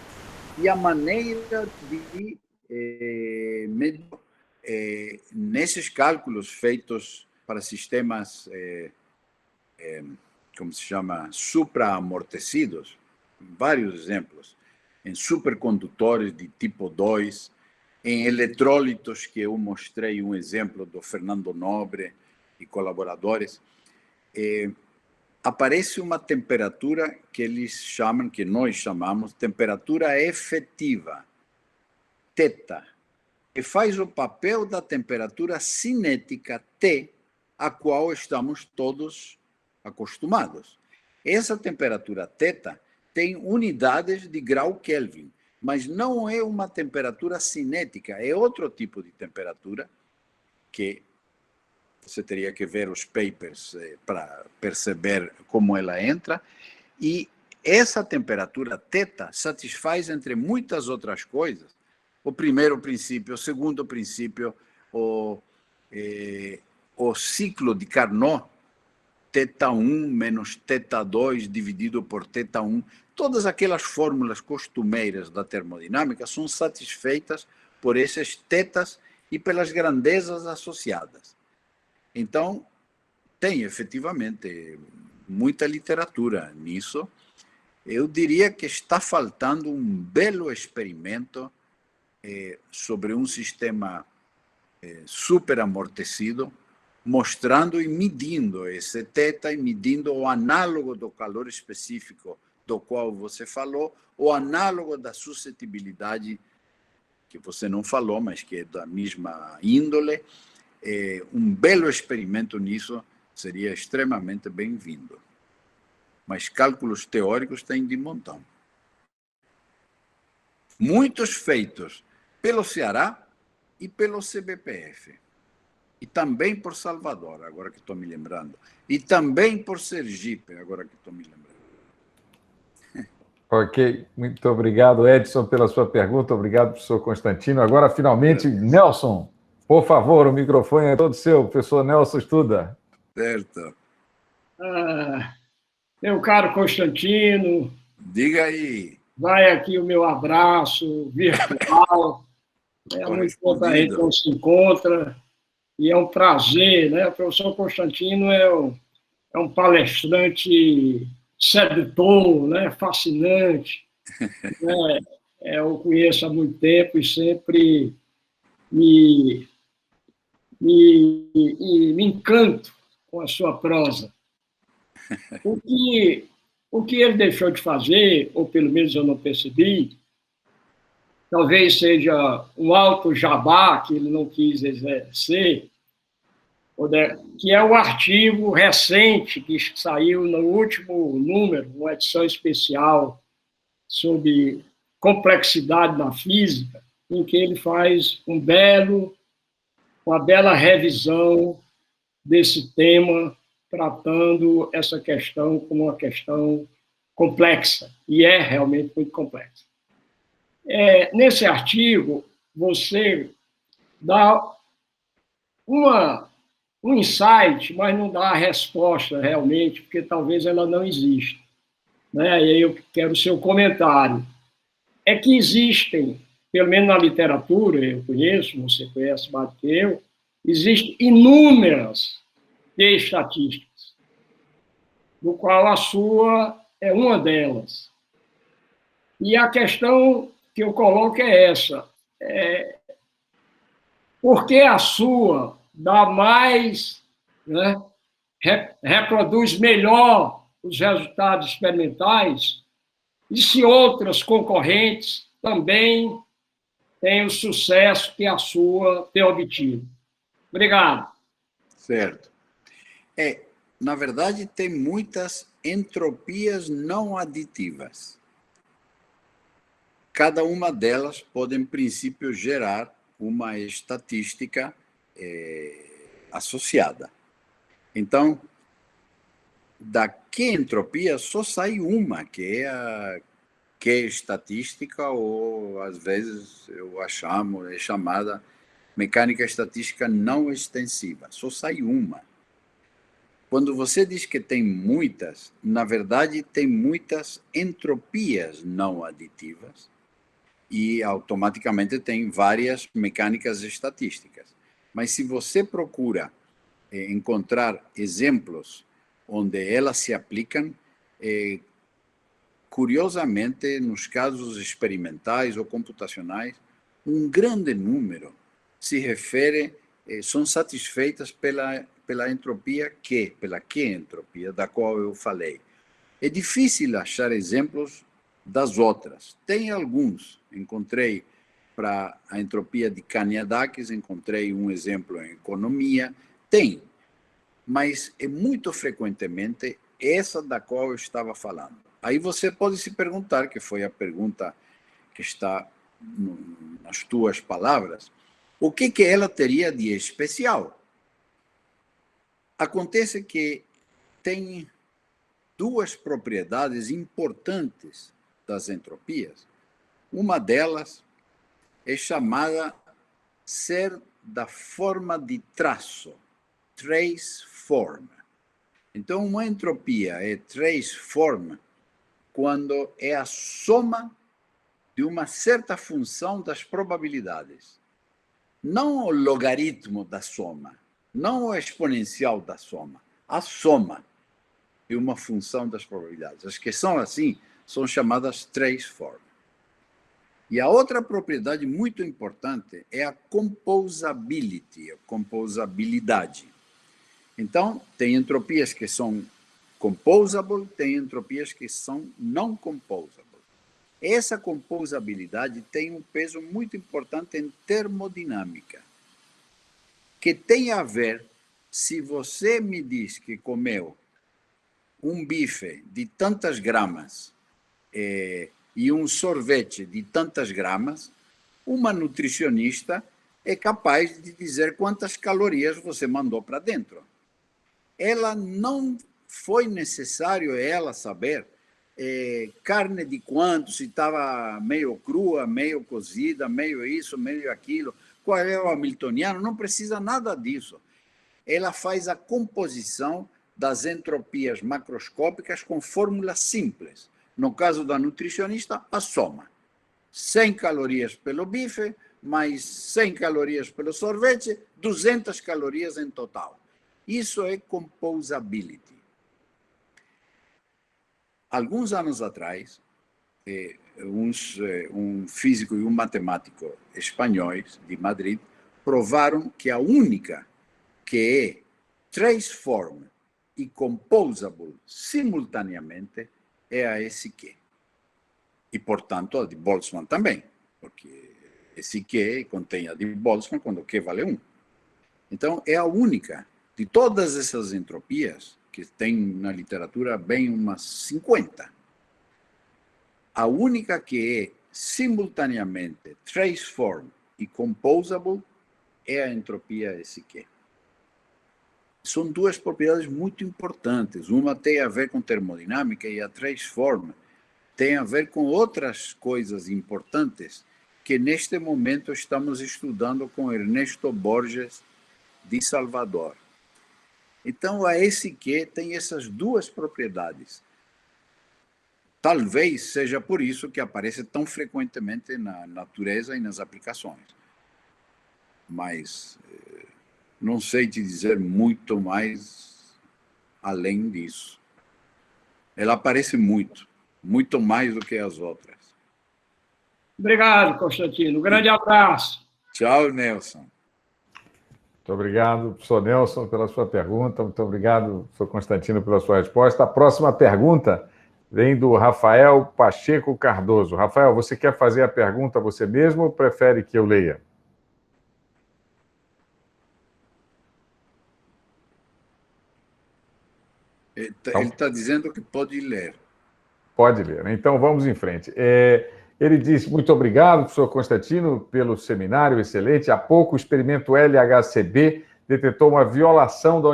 e a maneira de medir nesses cálculos feitos para sistemas, como se chama, supraamortecidos, vários exemplos, em supercondutores de tipo 2, em eletrólitos, que eu mostrei um exemplo do Fernando Nobre e colaboradores, aparece uma temperatura que eles chamam, que nós chamamos, temperatura efetiva, θ, que faz o papel da temperatura cinética T, a qual estamos todos acostumados. Essa temperatura θ tem unidades de grau Kelvin, mas não é uma temperatura cinética, é outro tipo de temperatura que você teria que ver os papers para perceber como ela entra. E essa temperatura θ satisfaz, entre muitas outras coisas, o primeiro princípio, o segundo princípio, o ciclo de Carnot, θ1 menos θ2 dividido por θ1, todas aquelas fórmulas costumeiras da termodinâmica são satisfeitas por esses θs e pelas grandezas associadas. Então, tem efetivamente muita literatura nisso. Eu diria que está faltando um belo experimento sobre um sistema superamortecido, mostrando e medindo esse θ e medindo o análogo do calor específico do qual você falou, o análogo da suscetibilidade, que você não falou, mas que é da mesma índole. Um belo experimento nisso seria extremamente bem-vindo. Mas cálculos teóricos tem de montão. Muitos feitos pelo Ceará e pelo CBPF. E também por Salvador, agora que estou me lembrando. E também por Sergipe, agora que estou me lembrando. Ok, muito obrigado, Edson, pela sua pergunta. Obrigado, professor Constantino. Agora, finalmente, Nelson, por favor, o microfone é todo seu. O professor Nelson Estuda. Certo. Meu caro Constantino. Diga aí. Vai aqui o meu abraço virtual. É muito bom que a gente não se encontra. E é um prazer, né? O professor Constantino é um palestrante sedutor, né? Fascinante. Né? Eu o conheço há muito tempo e sempre me encanto com a sua prosa. O que ele deixou de fazer, ou pelo menos eu não percebi, talvez seja um alto jabá que ele não quis exercer, que é o artigo recente que saiu no último número, uma edição especial sobre complexidade na física, em que ele faz uma bela revisão desse tema, tratando essa questão como uma questão complexa, e é realmente muito complexa. Nesse artigo, você dá um insight, mas não dá a resposta realmente, porque talvez ela não exista. Né? E aí eu quero o seu comentário. É que existem, pelo menos na literatura, eu conheço, você conhece mais do que eu, existem inúmeras estatísticas, do qual a sua é uma delas. E a questão que eu coloco é essa. Por que a sua dá mais, né, reproduz melhor os resultados experimentais, e se outras concorrentes também têm o sucesso que a sua tem obtido? Obrigado. Certo. Na verdade, tem muitas entropias não aditivas. Cada uma delas pode, em princípio, gerar uma estatística associada. Então, da Q-entropia só sai uma, que é a Q-estatística, ou, às vezes, é chamada mecânica estatística não extensiva. Só sai uma. Quando você diz que tem muitas, na verdade, tem muitas entropias não aditivas, e automaticamente tem várias mecânicas estatísticas. Mas se você procura encontrar exemplos onde elas se aplicam, curiosamente, nos casos experimentais ou computacionais, um grande número se refere, são satisfeitas pela entropia pela Q-entropia, da qual eu falei. É difícil achar exemplos das outras. Tem alguns. Encontrei para a entropia de Kaniadakis, encontrei um exemplo em economia. Tem, mas é muito frequentemente essa da qual eu estava falando. Aí você pode se perguntar, que foi a pergunta que está nas tuas palavras, o que ela teria de especial? Acontece que tem duas propriedades importantes das entropias. Uma delas é chamada ser da forma de traço, trace form. Então, uma entropia é trace form quando é a soma de uma certa função das probabilidades. Não o logaritmo da soma, não o exponencial da soma, a soma de uma função das probabilidades. As que são assim são chamadas trace form. E a outra propriedade muito importante é a composability, a composabilidade. Então, tem entropias que são composable, tem entropias que são não composable. Essa composabilidade tem um peso muito importante em termodinâmica, que tem a ver, se você me diz que comeu um bife de tantas gramas e um sorvete de tantas gramas, uma nutricionista é capaz de dizer quantas calorias você mandou para dentro. Ela não foi necessário ela saber carne de quanto, se estava meio crua, meio cozida, meio isso, meio aquilo, qual é o hamiltoniano, não precisa nada disso. Ela faz a composição das entropias macroscópicas com fórmulas simples. No caso da nutricionista, a soma. 100 calorias pelo bife, mais 100 calorias pelo sorvete, 200 calorias em total. Isso é composability. Alguns anos atrás, um físico e um matemático espanhóis de Madrid provaram que a única que é trace form e composable simultaneamente é a SQ. E, portanto, a de Boltzmann também, porque SQ contém a de Boltzmann quando Q vale 1. Então, é a única de todas essas entropias, que tem na literatura bem umas 50, a única que é simultaneamente trace form e composable é a entropia SQ. São duas propriedades muito importantes. Uma tem a ver com termodinâmica e a trace form tem a ver com outras coisas importantes que neste momento estamos estudando com Ernesto Borges de Salvador. Então, a SQ tem essas duas propriedades. Talvez seja por isso que aparece tão frequentemente na natureza e nas aplicações. Mas não sei te dizer muito mais além disso. Ela aparece muito mais do que as outras. Obrigado, Constantino. Um grande abraço. Tchau, Nelson. Muito obrigado, professor Nelson, pela sua pergunta. Muito obrigado, professor Constantino, pela sua resposta. A próxima pergunta vem do Rafael Pacheco Cardoso. Rafael, você quer fazer a pergunta você mesmo ou prefere que eu leia? Ele está dizendo que pode ler. Pode ler. Então, vamos em frente. Ele disse, muito obrigado, professor Constantino, pelo seminário excelente. Há pouco, o experimento LHCb detectou uma violação da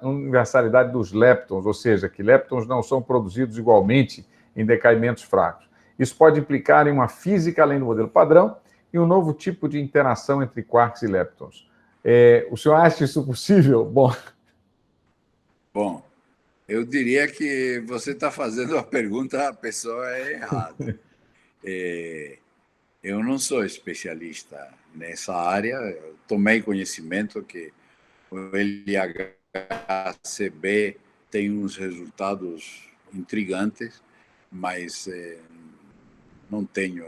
universalidade dos leptons, ou seja, que leptons não são produzidos igualmente em decaimentos fracos. Isso pode implicar em uma física além do modelo padrão e um novo tipo de interação entre quarks e leptons. O senhor acha isso possível? Bom, eu diria que você está fazendo a pergunta à pessoa errada. Eu não sou especialista nessa área, eu tomei conhecimento que o LHCb tem uns resultados intrigantes, mas não tenho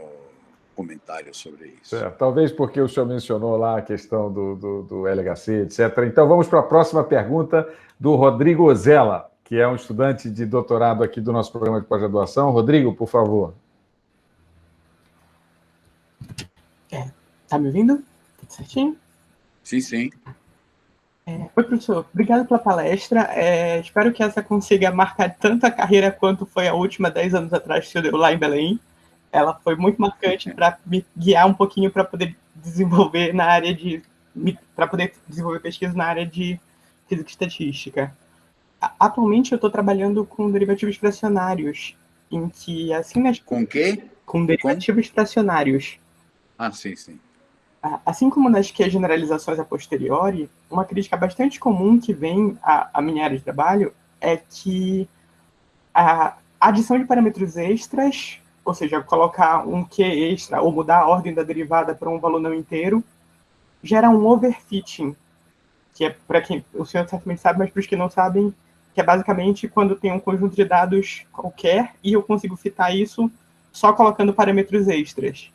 comentários sobre isso. Talvez porque o senhor mencionou lá a questão do LHC, etc. Então, vamos para a próxima pergunta do Rodrigo Ozella, que é um estudante de doutorado aqui do nosso programa de pós-graduação. Rodrigo, por favor. Tá me ouvindo? Tudo certinho? Sim, sim. Oi, professor. Obrigado pela palestra. Espero que essa consiga marcar tanto a carreira quanto foi a última 10 anos atrás que eu deu lá em Belém. Ela foi muito marcante para me guiar um pouquinho para poder desenvolver pesquisa na área de física e estatística. Atualmente eu estou trabalhando com derivativos fracionários, em que assim Com quê? Com derivativos fracionários. Ah, sim, sim. Assim como nas que as generalizações a posteriori, uma crítica bastante comum que vem à minha área de trabalho é que a adição de parâmetros extras, ou seja, colocar um Q extra ou mudar a ordem da derivada para um valor não inteiro, gera um overfitting, que é, para quem o senhor certamente sabe, mas para os que não sabem, que é basicamente quando tem um conjunto de dados qualquer e eu consigo fitar isso só colocando parâmetros extras.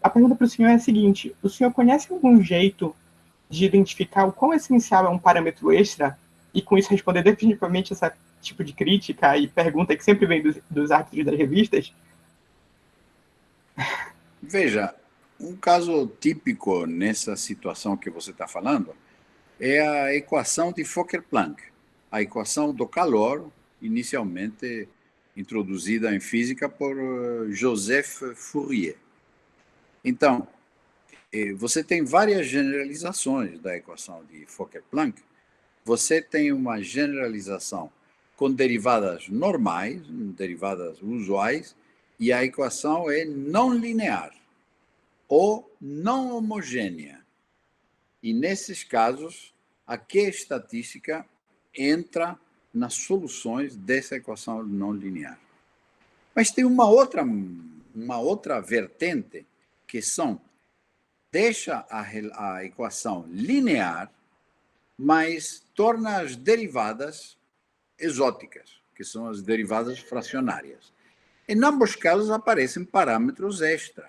A pergunta para o senhor é a seguinte: o senhor conhece algum jeito de identificar o quão essencial é um parâmetro extra e com isso responder definitivamente esse tipo de crítica e pergunta que sempre vem dos árbitros das revistas? Veja, um caso típico nessa situação que você está falando é a equação de Fokker-Planck, a equação do calor, inicialmente introduzida em física por Joseph Fourier. Então, você tem várias generalizações da equação de Fokker-Planck. Você tem uma generalização com derivadas normais, derivadas usuais, e a equação é não linear ou não homogênea. E nesses casos, a Q estatística entra nas soluções dessa equação não linear. Mas tem uma outra vertente, que deixa a equação linear, mas torna as derivadas exóticas, que são as derivadas fracionárias. Em ambos casos aparecem parâmetros extra.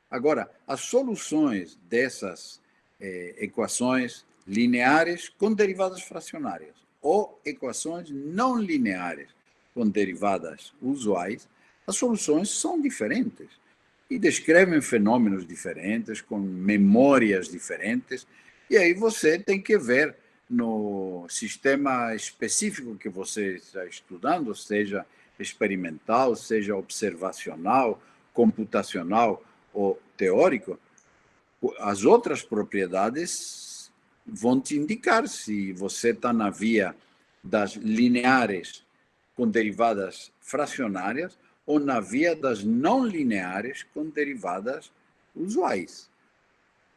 Agora, as soluções dessas equações lineares com derivadas fracionárias ou equações não lineares com derivadas usuais, as soluções são diferentes e descrevem fenômenos diferentes, com memórias diferentes, e aí você tem que ver no sistema específico que você está estudando, seja experimental, seja observacional, computacional ou teórico, as outras propriedades vão te indicar se você está na via das lineares com derivadas fracionárias ou na via das não lineares com derivadas usuais.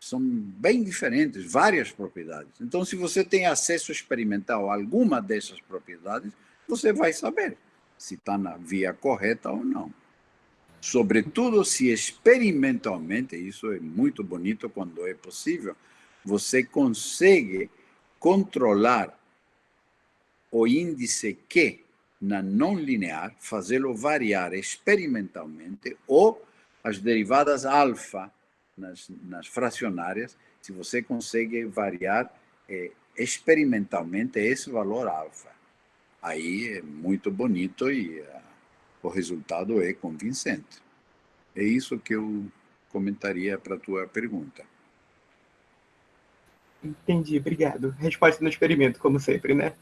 São bem diferentes, várias propriedades. Então, se você tem acesso experimental a alguma dessas propriedades, você vai saber se está na via correta ou não. Sobretudo se experimentalmente, isso é muito bonito quando é possível, você consegue controlar o índice Q na não linear, fazê-lo variar experimentalmente, ou as derivadas alfa nas fracionárias, se você consegue variar experimentalmente esse valor alfa. Aí é muito bonito e o resultado é convincente. É isso que eu comentaria para a tua pergunta. Entendi, obrigado. Resposta no experimento, como sempre, né?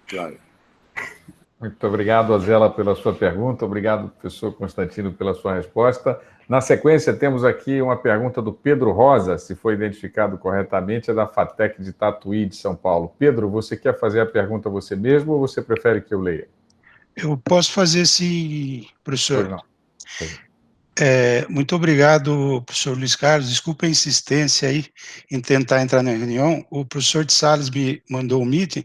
Claro. Muito obrigado, Ozella, pela sua pergunta. Obrigado, professor Constantino, pela sua resposta. Na sequência, temos aqui uma pergunta do Pedro Rosa, se foi identificado corretamente, é da FATEC de Tatuí, de São Paulo. Pedro, você quer fazer a pergunta você mesmo ou você prefere que eu leia? Eu posso fazer sim, professor. Pois não. Muito obrigado, professor Luiz Carlos. Desculpa a insistência aí em tentar entrar na reunião. O professor de Sales me mandou um meeting,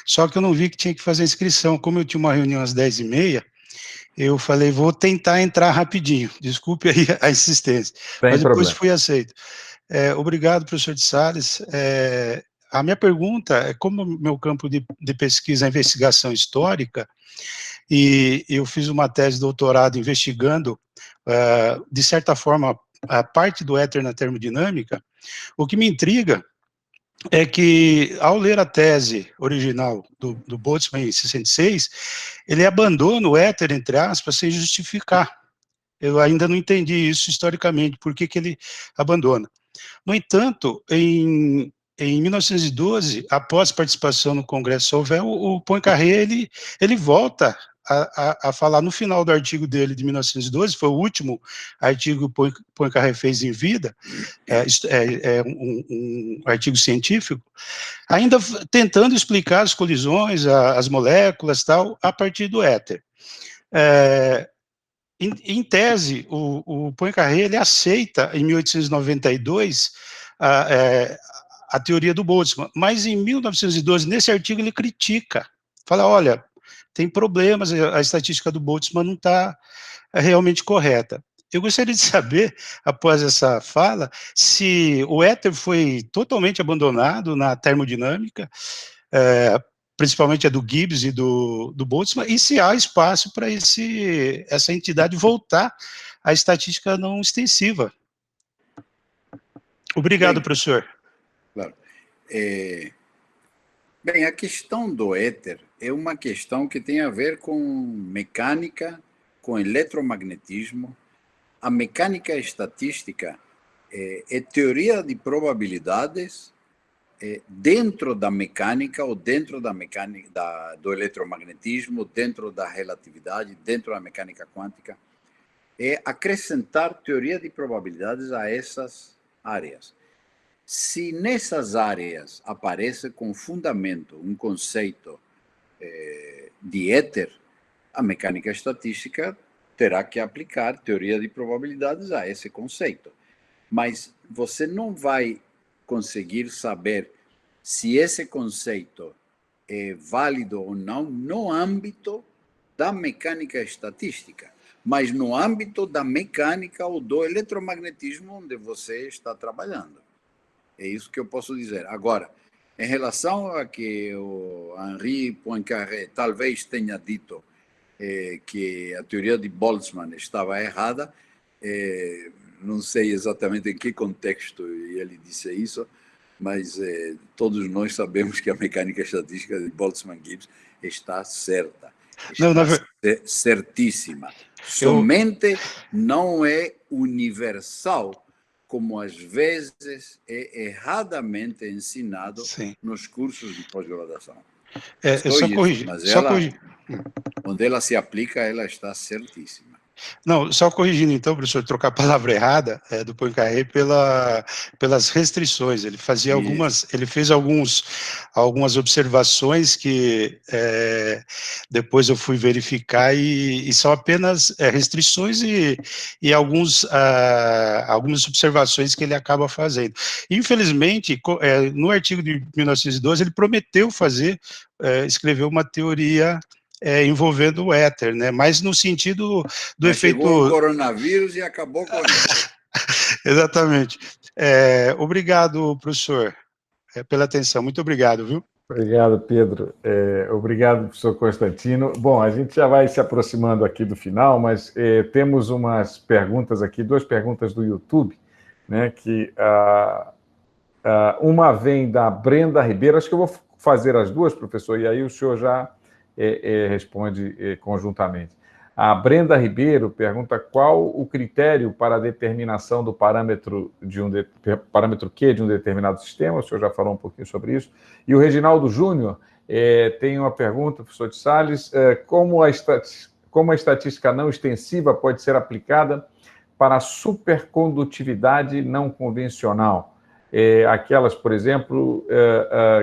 só que eu não vi que tinha que fazer a inscrição. Como eu tinha uma reunião às 10h30, eu falei, vou tentar entrar rapidinho, desculpe aí a insistência, Sem mas depois problema. fui aceito. Obrigado, professor de Sales. A minha pergunta é, como meu campo de pesquisa é investigação histórica, e eu fiz uma tese de doutorado investigando, de certa forma, a parte do éter na termodinâmica, o que me intriga é que, ao ler a tese original do Boltzmann em 66, ele abandona o éter, entre aspas, sem justificar. Eu ainda não entendi isso historicamente, por que ele abandona. No entanto, em 1912, após participação no Congresso Solvay, o Poincaré, ele volta a falar no final do artigo dele de 1912, foi o último artigo que o Poincaré fez em vida, um artigo científico, ainda tentando explicar as colisões, as moléculas, tal, a partir do éter. Em tese, o Poincaré, ele aceita, em 1892, a teoria do Boltzmann, mas em 1912, nesse artigo, ele critica, fala, olha, tem problemas, a estatística do Boltzmann não está realmente correta. Eu gostaria de saber, após essa fala, se o éter foi totalmente abandonado na termodinâmica, principalmente a do Gibbs e do Boltzmann, e se há espaço para essa entidade voltar à estatística não extensiva. Obrigado, professor. Claro. Bem, a questão do éter é uma questão que tem a ver com mecânica, com eletromagnetismo. A mecânica estatística é teoria de probabilidades dentro da mecânica ou dentro da mecânica do eletromagnetismo, dentro da relatividade, dentro da mecânica quântica. É acrescentar teoria de probabilidades a essas áreas. Se nessas áreas aparece com fundamento um conceito de éter, a mecânica estatística terá que aplicar teoria de probabilidades a esse conceito. Mas você não vai conseguir saber se esse conceito é válido ou não no âmbito da mecânica estatística, mas no âmbito da mecânica ou do eletromagnetismo onde você está trabalhando. É isso que eu posso dizer. Agora, em relação a que o Henri Poincaré talvez tenha dito que a teoria de Boltzmann estava errada, não sei exatamente em que contexto ele disse isso, mas todos nós sabemos que a mecânica estatística de Boltzmann-Gibbs está certa, certíssima. Somente não é universal, como às vezes é erradamente ensinado nos cursos de pós-graduação. Só corrigir. Mas ela, onde ela se aplica, ela está certíssima. Não, só corrigindo então, professor, trocar a palavra errada do Poincaré pelas restrições. Ele fazia ele fez algumas observações que depois eu fui verificar e são apenas restrições e algumas observações que ele acaba fazendo. Infelizmente, no artigo de 1912, ele prometeu escrever uma teoria envolvendo o éter, né? Mas no sentido do efeito... Chegou o coronavírus e acabou com isso. Exatamente. Obrigado, professor, pela atenção. Muito obrigado, viu? Obrigado, Pedro. Obrigado, professor Constantino. Bom, a gente já vai se aproximando aqui do final, mas temos umas perguntas aqui, 2 perguntas do YouTube, né? Que uma vem da Brenda Ribeiro. Acho que eu vou fazer as 2, professor, e aí o senhor já responde conjuntamente. A Brenda Ribeiro pergunta qual o critério para a determinação do parâmetro parâmetro Q de um determinado sistema. O senhor já falou um pouquinho sobre isso. E o Reginaldo Júnior tem uma pergunta, professor de Sales, como a estatística não extensiva pode ser aplicada para a supercondutividade não convencional? Aquelas, por exemplo,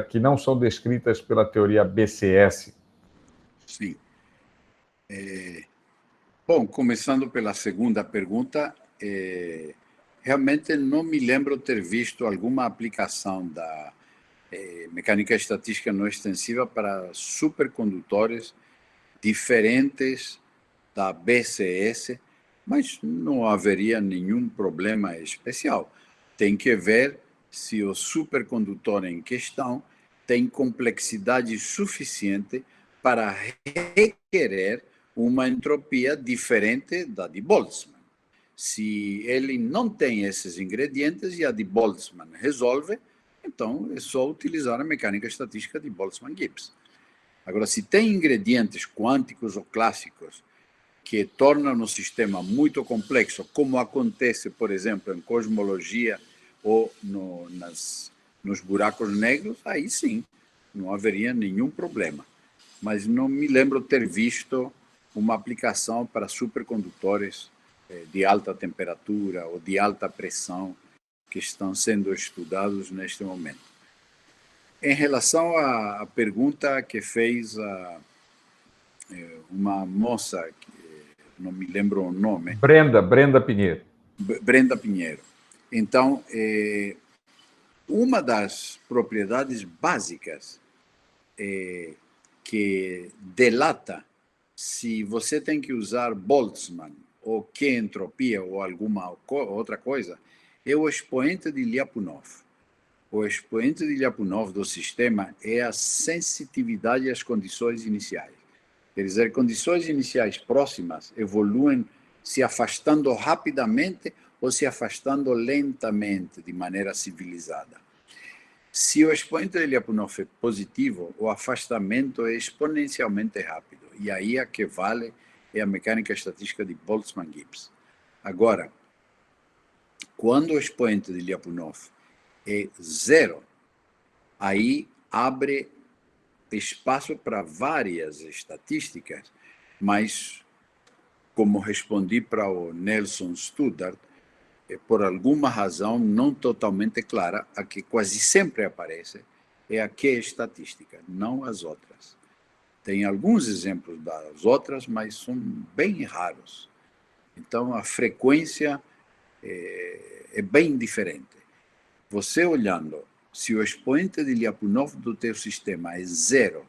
que não são descritas pela teoria BCS. Sim. Bom, começando pela segunda pergunta, realmente não me lembro ter visto alguma aplicação da mecânica estatística não extensiva para supercondutores diferentes da BCS, mas não haveria nenhum problema especial. Tem que ver se o supercondutor em questão tem complexidade suficiente para requerer uma entropia diferente da de Boltzmann. Se ele não tem esses ingredientes e a de Boltzmann resolve, então é só utilizar a mecânica estatística de Boltzmann-Gibbs. Agora, se tem ingredientes quânticos ou clássicos que tornam o sistema muito complexo, como acontece, por exemplo, em cosmologia ou nos buracos negros, aí sim, não haveria nenhum problema. Mas não me lembro ter visto uma aplicação para supercondutores de alta temperatura ou de alta pressão que estão sendo estudados neste momento. Em relação à pergunta que fez uma moça, que não me lembro o nome. Brenda Pinheiro. Brenda Pinheiro. Então, uma das propriedades básicas que delata se você tem que usar Boltzmann ou que entropia ou alguma outra coisa é o expoente de Lyapunov. O expoente de Lyapunov do sistema é a sensitividade às condições iniciais. Quer dizer, condições iniciais próximas evoluem se afastando rapidamente ou se afastando lentamente, de maneira civilizada. Se o expoente de Lyapunov é positivo, o afastamento é exponencialmente rápido. E aí a que vale é a mecânica estatística de Boltzmann-Gibbs. Agora, quando o expoente de Lyapunov é zero, aí abre espaço para várias estatísticas, mas, como respondi para o Nelson Studart, por alguma razão não totalmente clara, a que quase sempre aparece é a que estatística, não as outras. Tem alguns exemplos das outras, mas são bem raros. Então, a frequência é bem diferente. Você olhando, se o expoente de Lyapunov do teu sistema é zero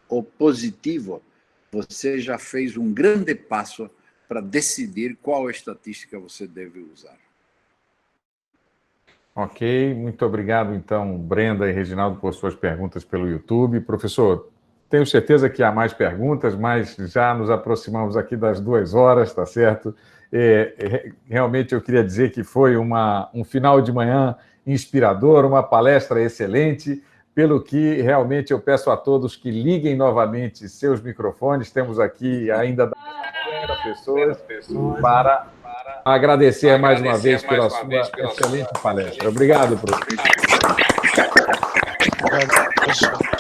ou positivo, você já fez um grande passo para decidir qual estatística você deve usar. Ok, muito obrigado, então, Brenda e Reginaldo, por suas perguntas pelo YouTube. Professor, tenho certeza que há mais perguntas, mas já nos aproximamos aqui das 2 horas, tá certo? Realmente eu queria dizer que foi um final de manhã inspirador, uma palestra excelente, pelo que realmente eu peço a todos que liguem novamente seus microfones. Temos aqui ainda 50 pessoas para agradecer mais uma vez pela sua excelente palestra. Obrigado, professor. Obrigado, professor.